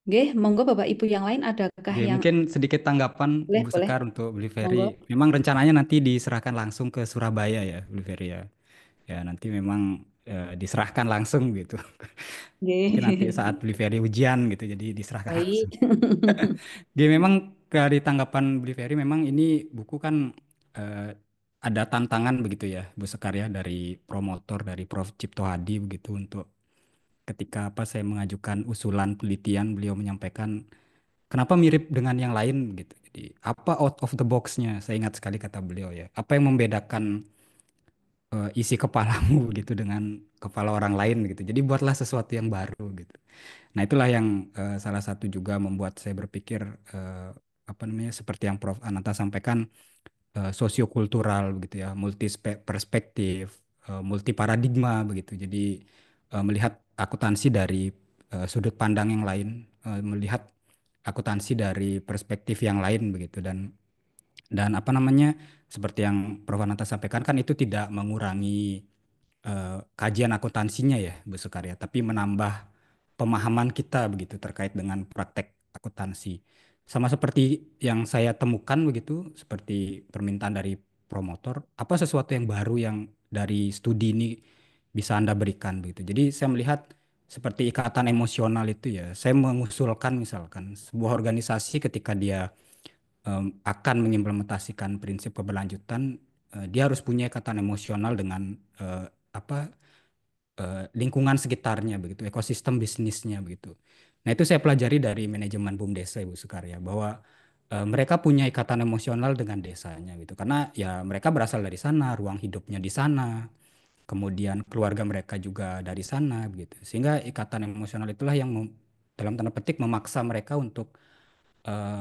Oke, monggo Bapak Ibu yang lain adakah Oke, yang mungkin sedikit tanggapan boleh Ibu boleh Sekar untuk Beli Ferry. monggo. Memang rencananya nanti diserahkan langsung ke Surabaya ya, Beli Ferry ya. Ya, nanti memang diserahkan langsung gitu. Mungkin nanti Oke. saat Beli Ferry ujian gitu, jadi diserahkan Baik. langsung. Jadi memang dari tanggapan Beli Ferry memang ini buku kan eh, ada tantangan begitu ya, Bu Sekar ya, dari promotor dari Prof. Cipto Hadi begitu untuk ketika apa saya mengajukan usulan penelitian, beliau menyampaikan kenapa mirip dengan yang lain gitu. Jadi apa out of the box-nya? Saya ingat sekali kata beliau ya. Apa yang membedakan isi kepalamu gitu dengan kepala orang lain gitu. Jadi buatlah sesuatu yang baru gitu. Nah, itulah yang salah satu juga membuat saya berpikir apa namanya seperti yang Prof. Ananta sampaikan sosiokultural begitu ya, multi perspektif, multi paradigma begitu. Jadi melihat akuntansi dari sudut pandang yang lain, melihat akuntansi dari perspektif yang lain begitu dan apa namanya seperti yang Prof. Ananta sampaikan kan itu tidak mengurangi kajian akuntansinya ya Bu Sukarya, tapi menambah pemahaman kita begitu terkait dengan praktek akuntansi. Sama seperti yang saya temukan begitu, seperti permintaan dari promotor, apa sesuatu yang baru yang dari studi ini bisa Anda berikan begitu. Jadi saya melihat seperti ikatan emosional itu ya. Saya mengusulkan misalkan sebuah organisasi ketika dia akan mengimplementasikan prinsip keberlanjutan, dia harus punya ikatan emosional dengan apa lingkungan sekitarnya begitu, ekosistem bisnisnya begitu. Nah, itu saya pelajari dari manajemen BUMDes Ibu Sukarya bahwa mereka punya ikatan emosional dengan desanya gitu. Karena ya mereka berasal dari sana, ruang hidupnya di sana, kemudian keluarga mereka juga dari sana begitu. Sehingga ikatan emosional itulah yang dalam tanda petik memaksa mereka untuk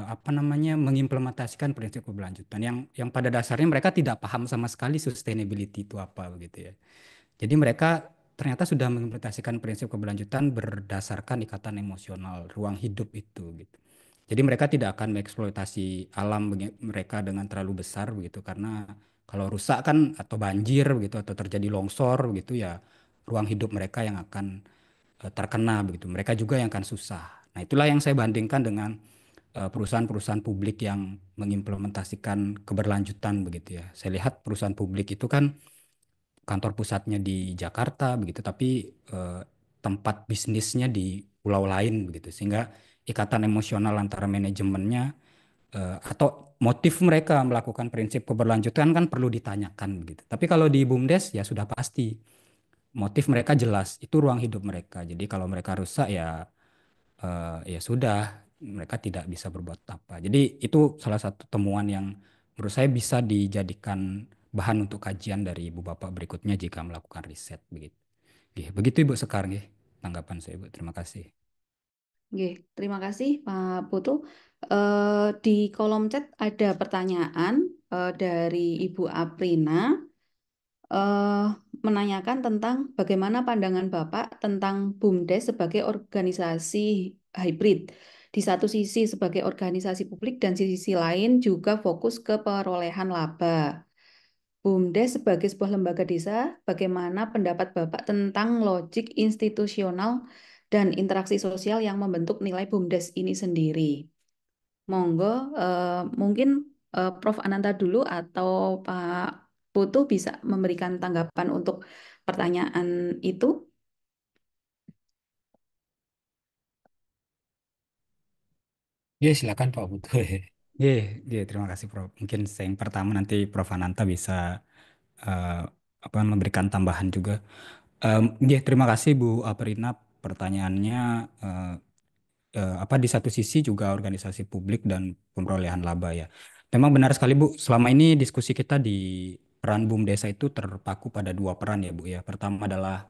apa namanya mengimplementasikan prinsip keberlanjutan yang pada dasarnya mereka tidak paham sama sekali sustainability itu apa begitu ya. Jadi mereka ternyata sudah mengimplementasikan prinsip keberlanjutan berdasarkan ikatan emosional ruang hidup itu gitu. Jadi mereka tidak akan mengeksploitasi alam mereka dengan terlalu besar begitu karena kalau rusak kan atau banjir begitu atau terjadi longsor begitu ya ruang hidup mereka yang akan terkena begitu. Mereka juga yang akan susah. Nah, itulah yang saya bandingkan dengan perusahaan-perusahaan publik yang mengimplementasikan keberlanjutan begitu ya. Saya lihat perusahaan publik itu kan kantor pusatnya di Jakarta begitu, tapi tempat bisnisnya di pulau lain begitu, sehingga ikatan emosional antara manajemennya atau motif mereka melakukan prinsip keberlanjutan kan perlu ditanyakan begitu. Tapi kalau di BUMDes ya sudah pasti motif mereka jelas, itu ruang hidup mereka. Jadi kalau mereka rusak ya ya sudah mereka tidak bisa berbuat apa. Jadi itu salah satu temuan yang menurut saya bisa dijadikan bahan untuk kajian dari ibu bapak berikutnya jika melakukan riset begitu. Begitu Ibu Sekar, tanggapan saya Ibu. Terima kasih. Terima kasih Pak Putu. Di kolom chat ada pertanyaan dari Ibu Aprina eh, menanyakan tentang bagaimana pandangan Bapak tentang BUMDes sebagai organisasi hybrid. Di satu sisi sebagai organisasi publik dan di sisi lain juga fokus ke perolehan laba. BUMDes sebagai sebuah lembaga desa, bagaimana pendapat Bapak tentang logik institusional dan interaksi sosial yang membentuk nilai BUMDes ini sendiri? Monggo, mungkin Prof. Ananta dulu atau Pak Putu bisa memberikan tanggapan untuk pertanyaan itu. Ya, silakan Pak Putu. Terima kasih Prof. Mungkin saya yang pertama nanti Prof Ananta bisa eh, apa memberikan tambahan juga. Terima kasih Bu Aprina pertanyaannya. eh, apa di satu sisi juga organisasi publik dan perolehan laba ya. Memang benar sekali Bu, selama ini diskusi kita di peran BUM desa itu terpaku pada dua peran ya Bu ya. Pertama adalah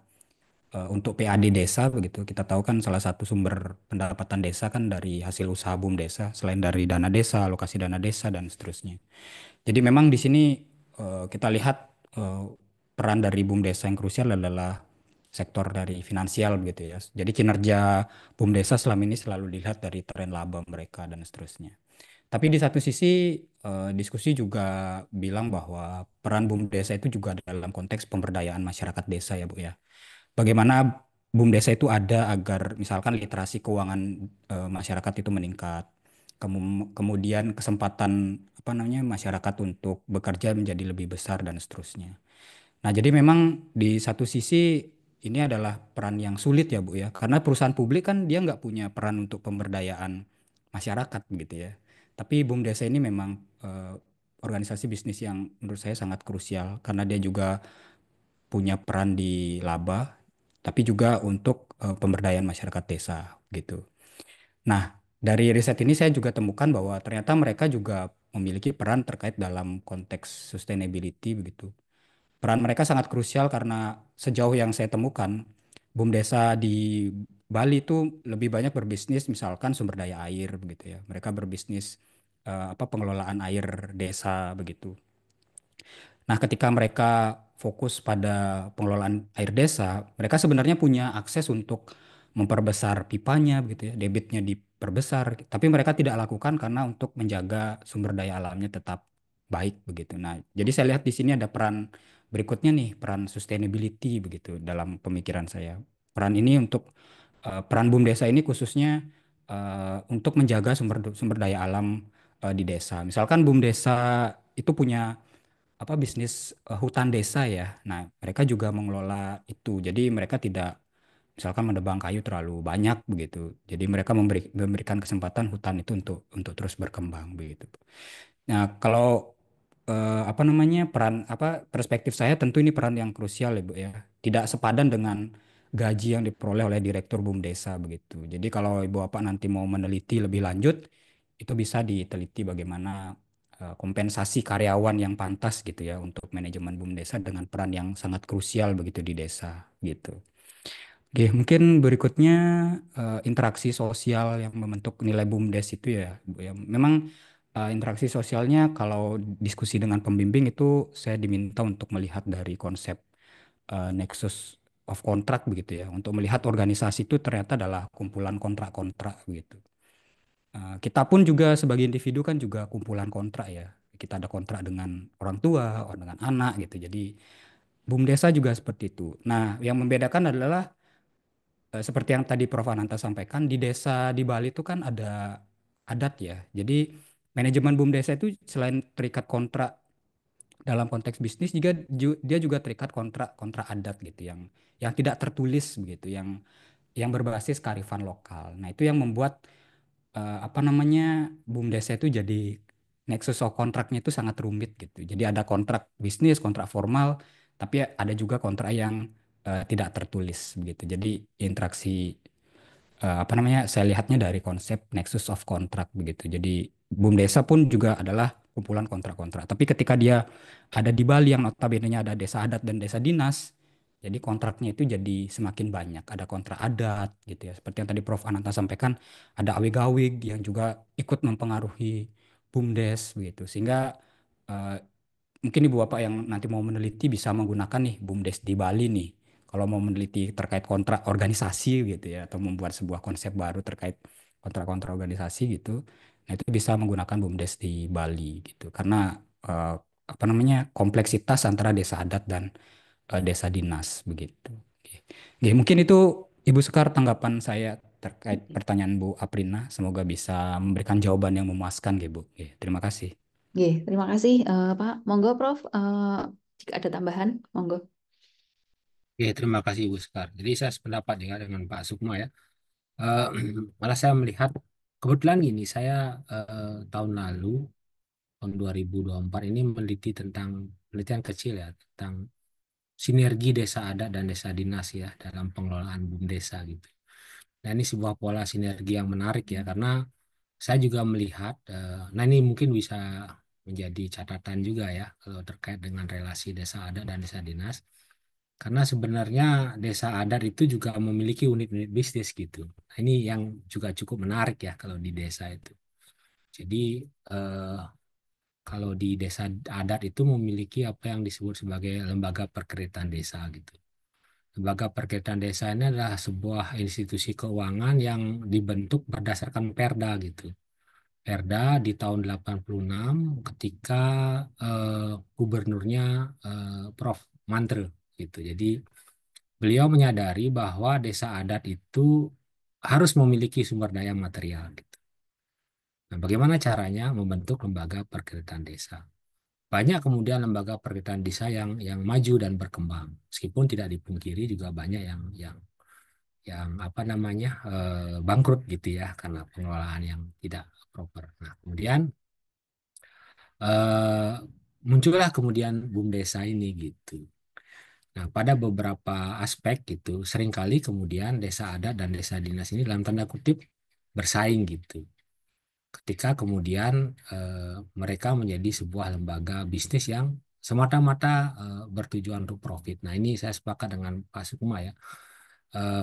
untuk PAD desa begitu. Kita tahu kan salah satu sumber pendapatan desa kan dari hasil usaha BUM desa, selain dari dana desa, alokasi dana desa dan seterusnya. Jadi memang di sini kita lihat eh, peran dari BUM desa yang krusial adalah sektor dari finansial begitu ya. Jadi kinerja BUM desa selama ini selalu dilihat dari tren laba mereka dan seterusnya. Tapi di satu sisi diskusi juga bilang bahwa peran BUM desa itu juga dalam konteks pemberdayaan masyarakat desa ya Bu ya. Bagaimana BUM desa itu ada agar misalkan literasi keuangan masyarakat itu meningkat. Kemudian kesempatan apa namanya masyarakat untuk bekerja menjadi lebih besar dan seterusnya. Nah, jadi memang di satu sisi ini adalah peran yang sulit ya Bu ya, karena perusahaan publik kan dia nggak punya peran untuk pemberdayaan masyarakat begitu ya. Tapi BUM Desa ini memang organisasi bisnis yang menurut saya sangat krusial karena dia juga punya peran di laba, tapi juga untuk pemberdayaan masyarakat desa gitu. Nah, dari riset ini saya juga temukan bahwa ternyata mereka juga memiliki peran terkait dalam konteks sustainability begitu. Peran mereka sangat krusial karena sejauh yang saya temukan, BUMDesa di Bali itu lebih banyak berbisnis misalkan sumber daya air begitu ya. Mereka berbisnis apa pengelolaan air desa begitu. Nah, ketika mereka fokus pada pengelolaan air desa, mereka sebenarnya punya akses untuk memperbesar pipanya begitu ya, debitnya diperbesar, tapi mereka tidak lakukan karena untuk menjaga sumber daya alamnya tetap baik begitu. Nah, jadi saya lihat di sini ada peran berikutnya nih, peran sustainability begitu dalam pemikiran saya. Peran ini untuk peran BUM desa ini khususnya untuk menjaga sumber daya alam di desa. Misalkan BUMDes itu punya bisnis hutan desa ya. Nah, mereka juga mengelola itu. Jadi mereka tidak misalkan menebang kayu terlalu banyak begitu. Jadi mereka memberikan kesempatan hutan itu untuk terus berkembang begitu. Nah, kalau apa namanya perspektif saya tentu ini peran yang krusial ya Bu ya. Tidak sepadan dengan gaji yang diperoleh oleh Direktur BUMDesa begitu. Jadi kalau Ibu Bapak nanti mau meneliti lebih lanjut, itu bisa diteliti bagaimana kompensasi karyawan yang pantas gitu ya untuk manajemen BUMDesa dengan peran yang sangat krusial begitu di desa gitu. Oke, mungkin berikutnya interaksi sosial yang membentuk nilai BUMDes itu ya, Bu ya. Memang interaksi sosialnya kalau diskusi dengan pembimbing itu saya diminta untuk melihat dari konsep nexus of contract begitu ya, untuk melihat organisasi itu ternyata adalah kumpulan kontrak-kontrak begitu. Kita pun juga sebagai individu kan juga kumpulan kontrak ya. Kita ada kontrak dengan orang tua, dengan anak gitu. Jadi BUMDesa juga seperti itu. Nah, yang membedakan adalah seperti yang tadi Prof. Ananta sampaikan, di desa di Bali itu kan ada adat ya. Jadi manajemen BUMDesa itu selain terikat kontrak dalam konteks bisnis juga dia juga terikat kontrak kontrak adat gitu yang tidak tertulis begitu, yang berbasis kearifan lokal. Nah, itu yang membuat apa namanya BUMDesa itu jadi nexus of kontraknya itu sangat rumit gitu. Jadi ada kontrak bisnis, kontrak formal, tapi ada juga kontrak yang tidak tertulis begitu. Jadi interaksi apa namanya saya lihatnya dari konsep nexus of contract begitu. Jadi BUMDesa pun juga adalah kumpulan kontrak-kontrak. Tapi ketika dia ada di Bali yang notabene-nya ada desa adat dan desa dinas, jadi kontraknya itu jadi semakin banyak. Ada kontrak adat gitu ya. Seperti yang tadi Prof. Ananta sampaikan, ada awig-awig yang juga ikut mempengaruhi BUMDes begitu. Sehingga eh, mungkin Ibu Bapak yang nanti mau meneliti bisa menggunakan nih BUMDes di Bali nih. Kalau mau meneliti terkait kontrak organisasi gitu ya, atau membuat sebuah konsep baru terkait kontrak-kontrak organisasi gitu. Nah, itu bisa menggunakan BUMDes di Bali gitu. Karena eh, apa namanya kompleksitas antara desa adat dan desa dinas begitu. Oke. Oke, mungkin itu Ibu Sekar tanggapan saya terkait pertanyaan Bu Aprina. Semoga bisa memberikan jawaban yang memuaskan, Bu. Oke, terima kasih. Oke, terima kasih Pak. Monggo Prof. Jika ada tambahan, monggo. Oke, terima kasih Ibu Sekar. Jadi saya sependapat juga dengan Pak Sukma ya. Eh, Malah saya melihat kebetulan gini, saya tahun lalu tahun 2024 ini meneliti tentang penelitian kecil ya tentang sinergi desa adat dan desa dinas ya dalam pengelolaan BUMDesa gitu. Nah, ini sebuah pola sinergi yang menarik ya karena saya juga melihat nah ini mungkin bisa menjadi catatan juga ya kalau terkait dengan relasi desa adat dan desa dinas. Karena sebenarnya desa adat itu juga memiliki unit-unit bisnis gitu. Nah, ini yang juga cukup menarik ya kalau di desa itu. Jadi eh, kalau di desa adat itu memiliki apa yang disebut sebagai lembaga perkeritan desa gitu. Lembaga perkeritan desa ini adalah sebuah institusi keuangan yang dibentuk berdasarkan perda gitu. Perda di tahun 86 ketika gubernurnya Prof. Mantre gitu. Jadi beliau menyadari bahwa desa adat itu harus memiliki sumber daya material gitu. Nah, bagaimana caranya membentuk lembaga perkeritan desa? Banyak kemudian lembaga perkeritan desa yang maju dan berkembang. Meskipun tidak dipungkiri juga banyak yang apa namanya bangkrut gitu ya karena pengelolaan yang tidak proper. Nah, kemudian eh, muncullah kemudian BUMDesa ini gitu. Nah, pada beberapa aspek gitu, seringkali kemudian desa adat dan desa dinas ini dalam tanda kutip bersaing gitu. Ketika kemudian mereka menjadi sebuah lembaga bisnis yang semata-mata bertujuan untuk profit. Nah, ini saya sepakat dengan Pak Sukma ya.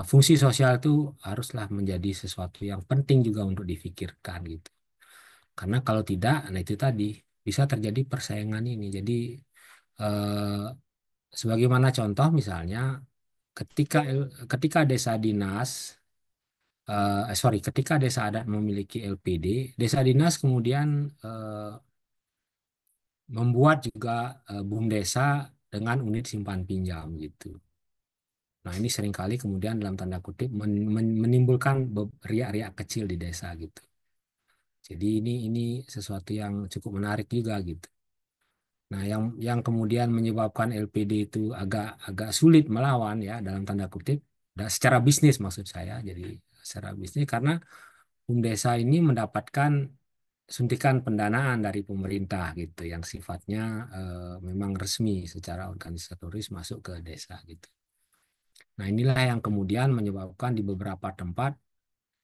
Fungsi sosial itu haruslah menjadi sesuatu yang penting juga untuk difikirkan gitu. Karena kalau tidak, nah itu tadi bisa terjadi persaingan ini. Jadi eh, sebagaimana contoh misalnya ketika ketika desa dinas ketika desa adat memiliki LPD, desa dinas kemudian membuat juga BUMDesa dengan unit simpan pinjam gitu. Nah, ini seringkali kemudian dalam tanda kutip menimbulkan riak-riak kecil di desa gitu. Jadi ini sesuatu yang cukup menarik juga gitu. Nah, yang kemudian menyebabkan LPD itu agak agak sulit melawan ya dalam tanda kutip, secara bisnis maksud saya. Jadi secara bisnis karena desa ini mendapatkan suntikan pendanaan dari pemerintah gitu, yang sifatnya memang resmi secara organisatoris masuk ke desa gitu. Nah, inilah yang kemudian menyebabkan di beberapa tempat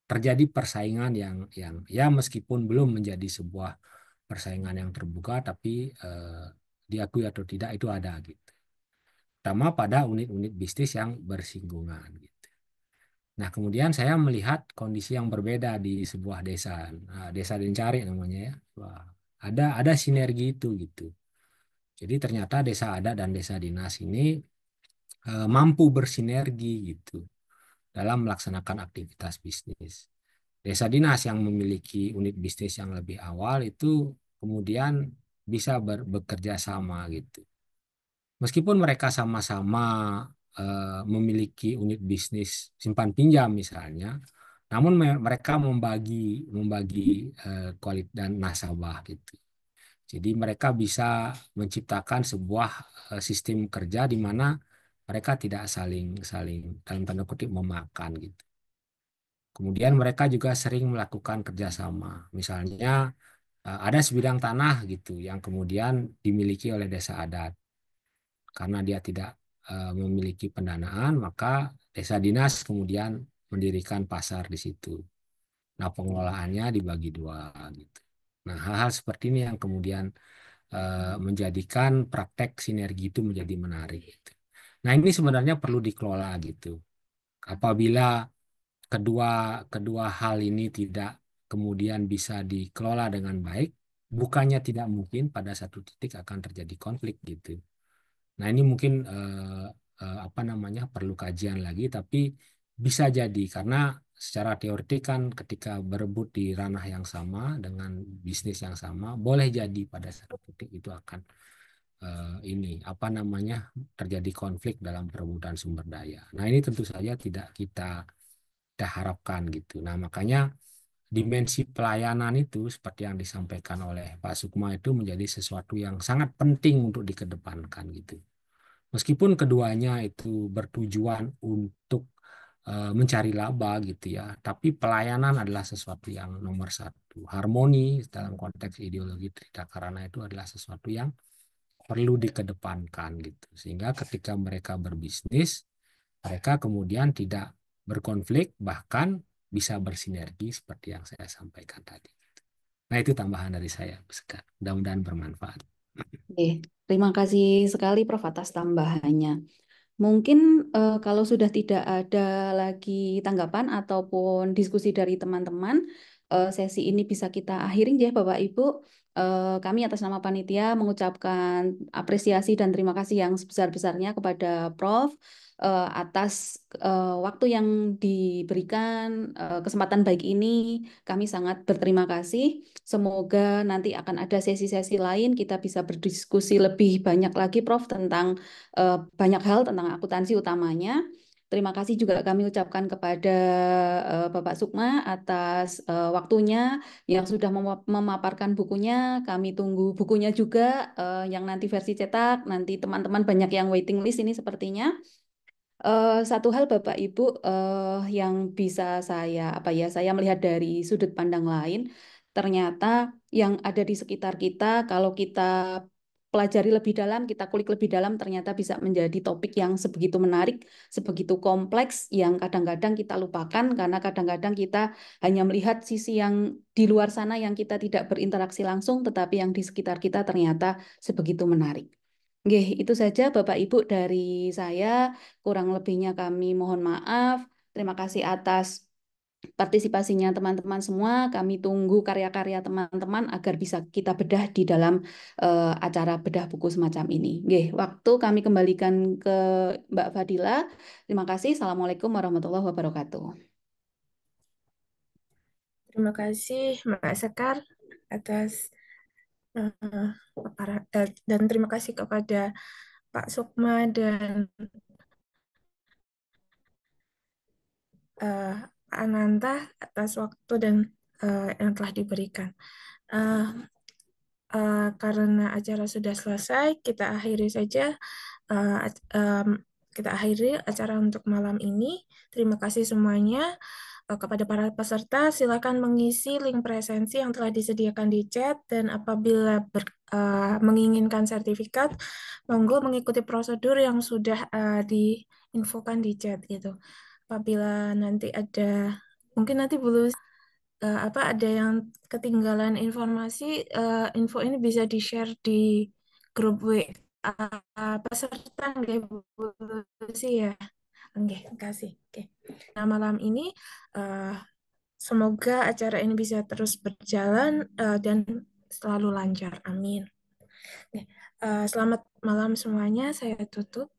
terjadi persaingan yang ya meskipun belum menjadi sebuah persaingan yang terbuka, tapi diakui atau tidak itu ada gitu. Terutama pada unit-unit bisnis yang bersinggungan gitu. Nah, kemudian saya melihat kondisi yang berbeda di sebuah desa, desa Dencari namanya ya. Wah, ada sinergi itu gitu. Jadi ternyata desa adat dan desa dinas ini mampu bersinergi gitu dalam melaksanakan aktivitas bisnis. Desa dinas yang memiliki unit bisnis yang lebih awal itu kemudian bisa bekerja sama gitu. Meskipun mereka sama-sama memiliki unit bisnis simpan pinjam misalnya, namun mereka membagi membagi kualitas dan nasabah gitu. Jadi mereka bisa menciptakan sebuah sistem kerja di mana mereka tidak saling saling dalam tanda kutip memakan gitu. Kemudian mereka juga sering melakukan kerjasama. Misalnya ada sebidang tanah gitu yang kemudian dimiliki oleh desa adat. Karena dia tidak memiliki pendanaan, maka desa dinas kemudian mendirikan pasar di situ. Nah, pengelolaannya dibagi dua gitu. Nah, hal-hal seperti ini yang kemudian menjadikan praktek sinergi itu menjadi menarik gitu. Nah, ini sebenarnya perlu dikelola gitu. Apabila kedua kedua hal ini tidak kemudian bisa dikelola dengan baik, bukannya tidak mungkin pada satu titik akan terjadi konflik gitu. Nah, ini mungkin apa namanya perlu kajian lagi, tapi bisa jadi karena secara teoretik kan ketika berebut di ranah yang sama dengan bisnis yang sama, boleh jadi pada satu titik itu akan ini apa namanya terjadi konflik dalam perebutan sumber daya. Nah, ini tentu saja tidak kita harapkan gitu. Nah, makanya dimensi pelayanan itu seperti yang disampaikan oleh Pak Sukma itu menjadi sesuatu yang sangat penting untuk dikedepankan gitu. Meskipun keduanya itu bertujuan untuk mencari laba gitu ya, tapi pelayanan adalah sesuatu yang nomor satu. Harmoni dalam konteks ideologi Trita Karana itu adalah sesuatu yang perlu dikedepankan gitu. Sehingga ketika mereka berbisnis, mereka kemudian tidak berkonflik, bahkan bisa bersinergi seperti yang saya sampaikan tadi. Nah, itu tambahan dari saya, Sekar. Mudah-mudahan bermanfaat. Oke, terima kasih sekali Prof atas tambahannya. Mungkin kalau sudah tidak ada lagi tanggapan ataupun diskusi dari teman-teman, sesi ini bisa kita akhiri ya Bapak Ibu. Kami atas nama panitia mengucapkan apresiasi dan terima kasih yang sebesar-besarnya kepada Prof atas waktu yang diberikan, kesempatan baik ini. Kami sangat berterima kasih. Semoga nanti akan ada sesi-sesi lain kita bisa berdiskusi lebih banyak lagi Prof tentang banyak hal tentang akuntansi utamanya. Terima kasih juga kami ucapkan kepada Bapak Sukma atas waktunya yang sudah memaparkan bukunya. Kami tunggu bukunya juga yang nanti versi cetak. Nanti teman-teman banyak yang waiting list ini sepertinya. Satu hal Bapak Ibu yang bisa saya melihat dari sudut pandang lain, ternyata yang ada di sekitar kita kalau kita pelajari lebih dalam, kita kulik lebih dalam, ternyata bisa menjadi topik yang sebegitu menarik, sebegitu kompleks yang kadang-kadang kita lupakan karena kadang-kadang kita hanya melihat sisi yang di luar sana yang kita tidak berinteraksi langsung, tetapi yang di sekitar kita ternyata sebegitu menarik. Oke, itu saja Bapak Ibu dari saya. Kurang lebihnya kami mohon maaf. Terima kasih atas partisipasinya teman-teman semua. Kami tunggu karya-karya teman-teman agar bisa kita bedah di dalam acara bedah buku semacam ini. Oke, waktu kami kembalikan ke Mbak Fadila. Terima kasih. Assalamualaikum warahmatullahi wabarakatuh. Terima kasih Mbak Sekar atas dan terima kasih kepada Pak Sukma dan eh, Ananta atas waktu dan yang telah diberikan. Eh, karena acara sudah selesai, kita akhiri saja. eh, kita akhiri acara untuk malam ini. Terima kasih semuanya. Kepada para peserta, silakan mengisi link presensi yang telah disediakan di chat, dan apabila menginginkan sertifikat, monggo mengikuti prosedur yang sudah diinfokan di chat gitu. Apabila nanti ada, mungkin nanti belum ada yang ketinggalan informasi, info ini bisa di-share di grup WA peserta nggih Bu Lucy ya. Oke, terima kasih. Oke. Nah, malam ini eh, semoga acara ini bisa terus berjalan dan selalu lancar. Amin. Oke. Selamat malam semuanya. Saya tutup.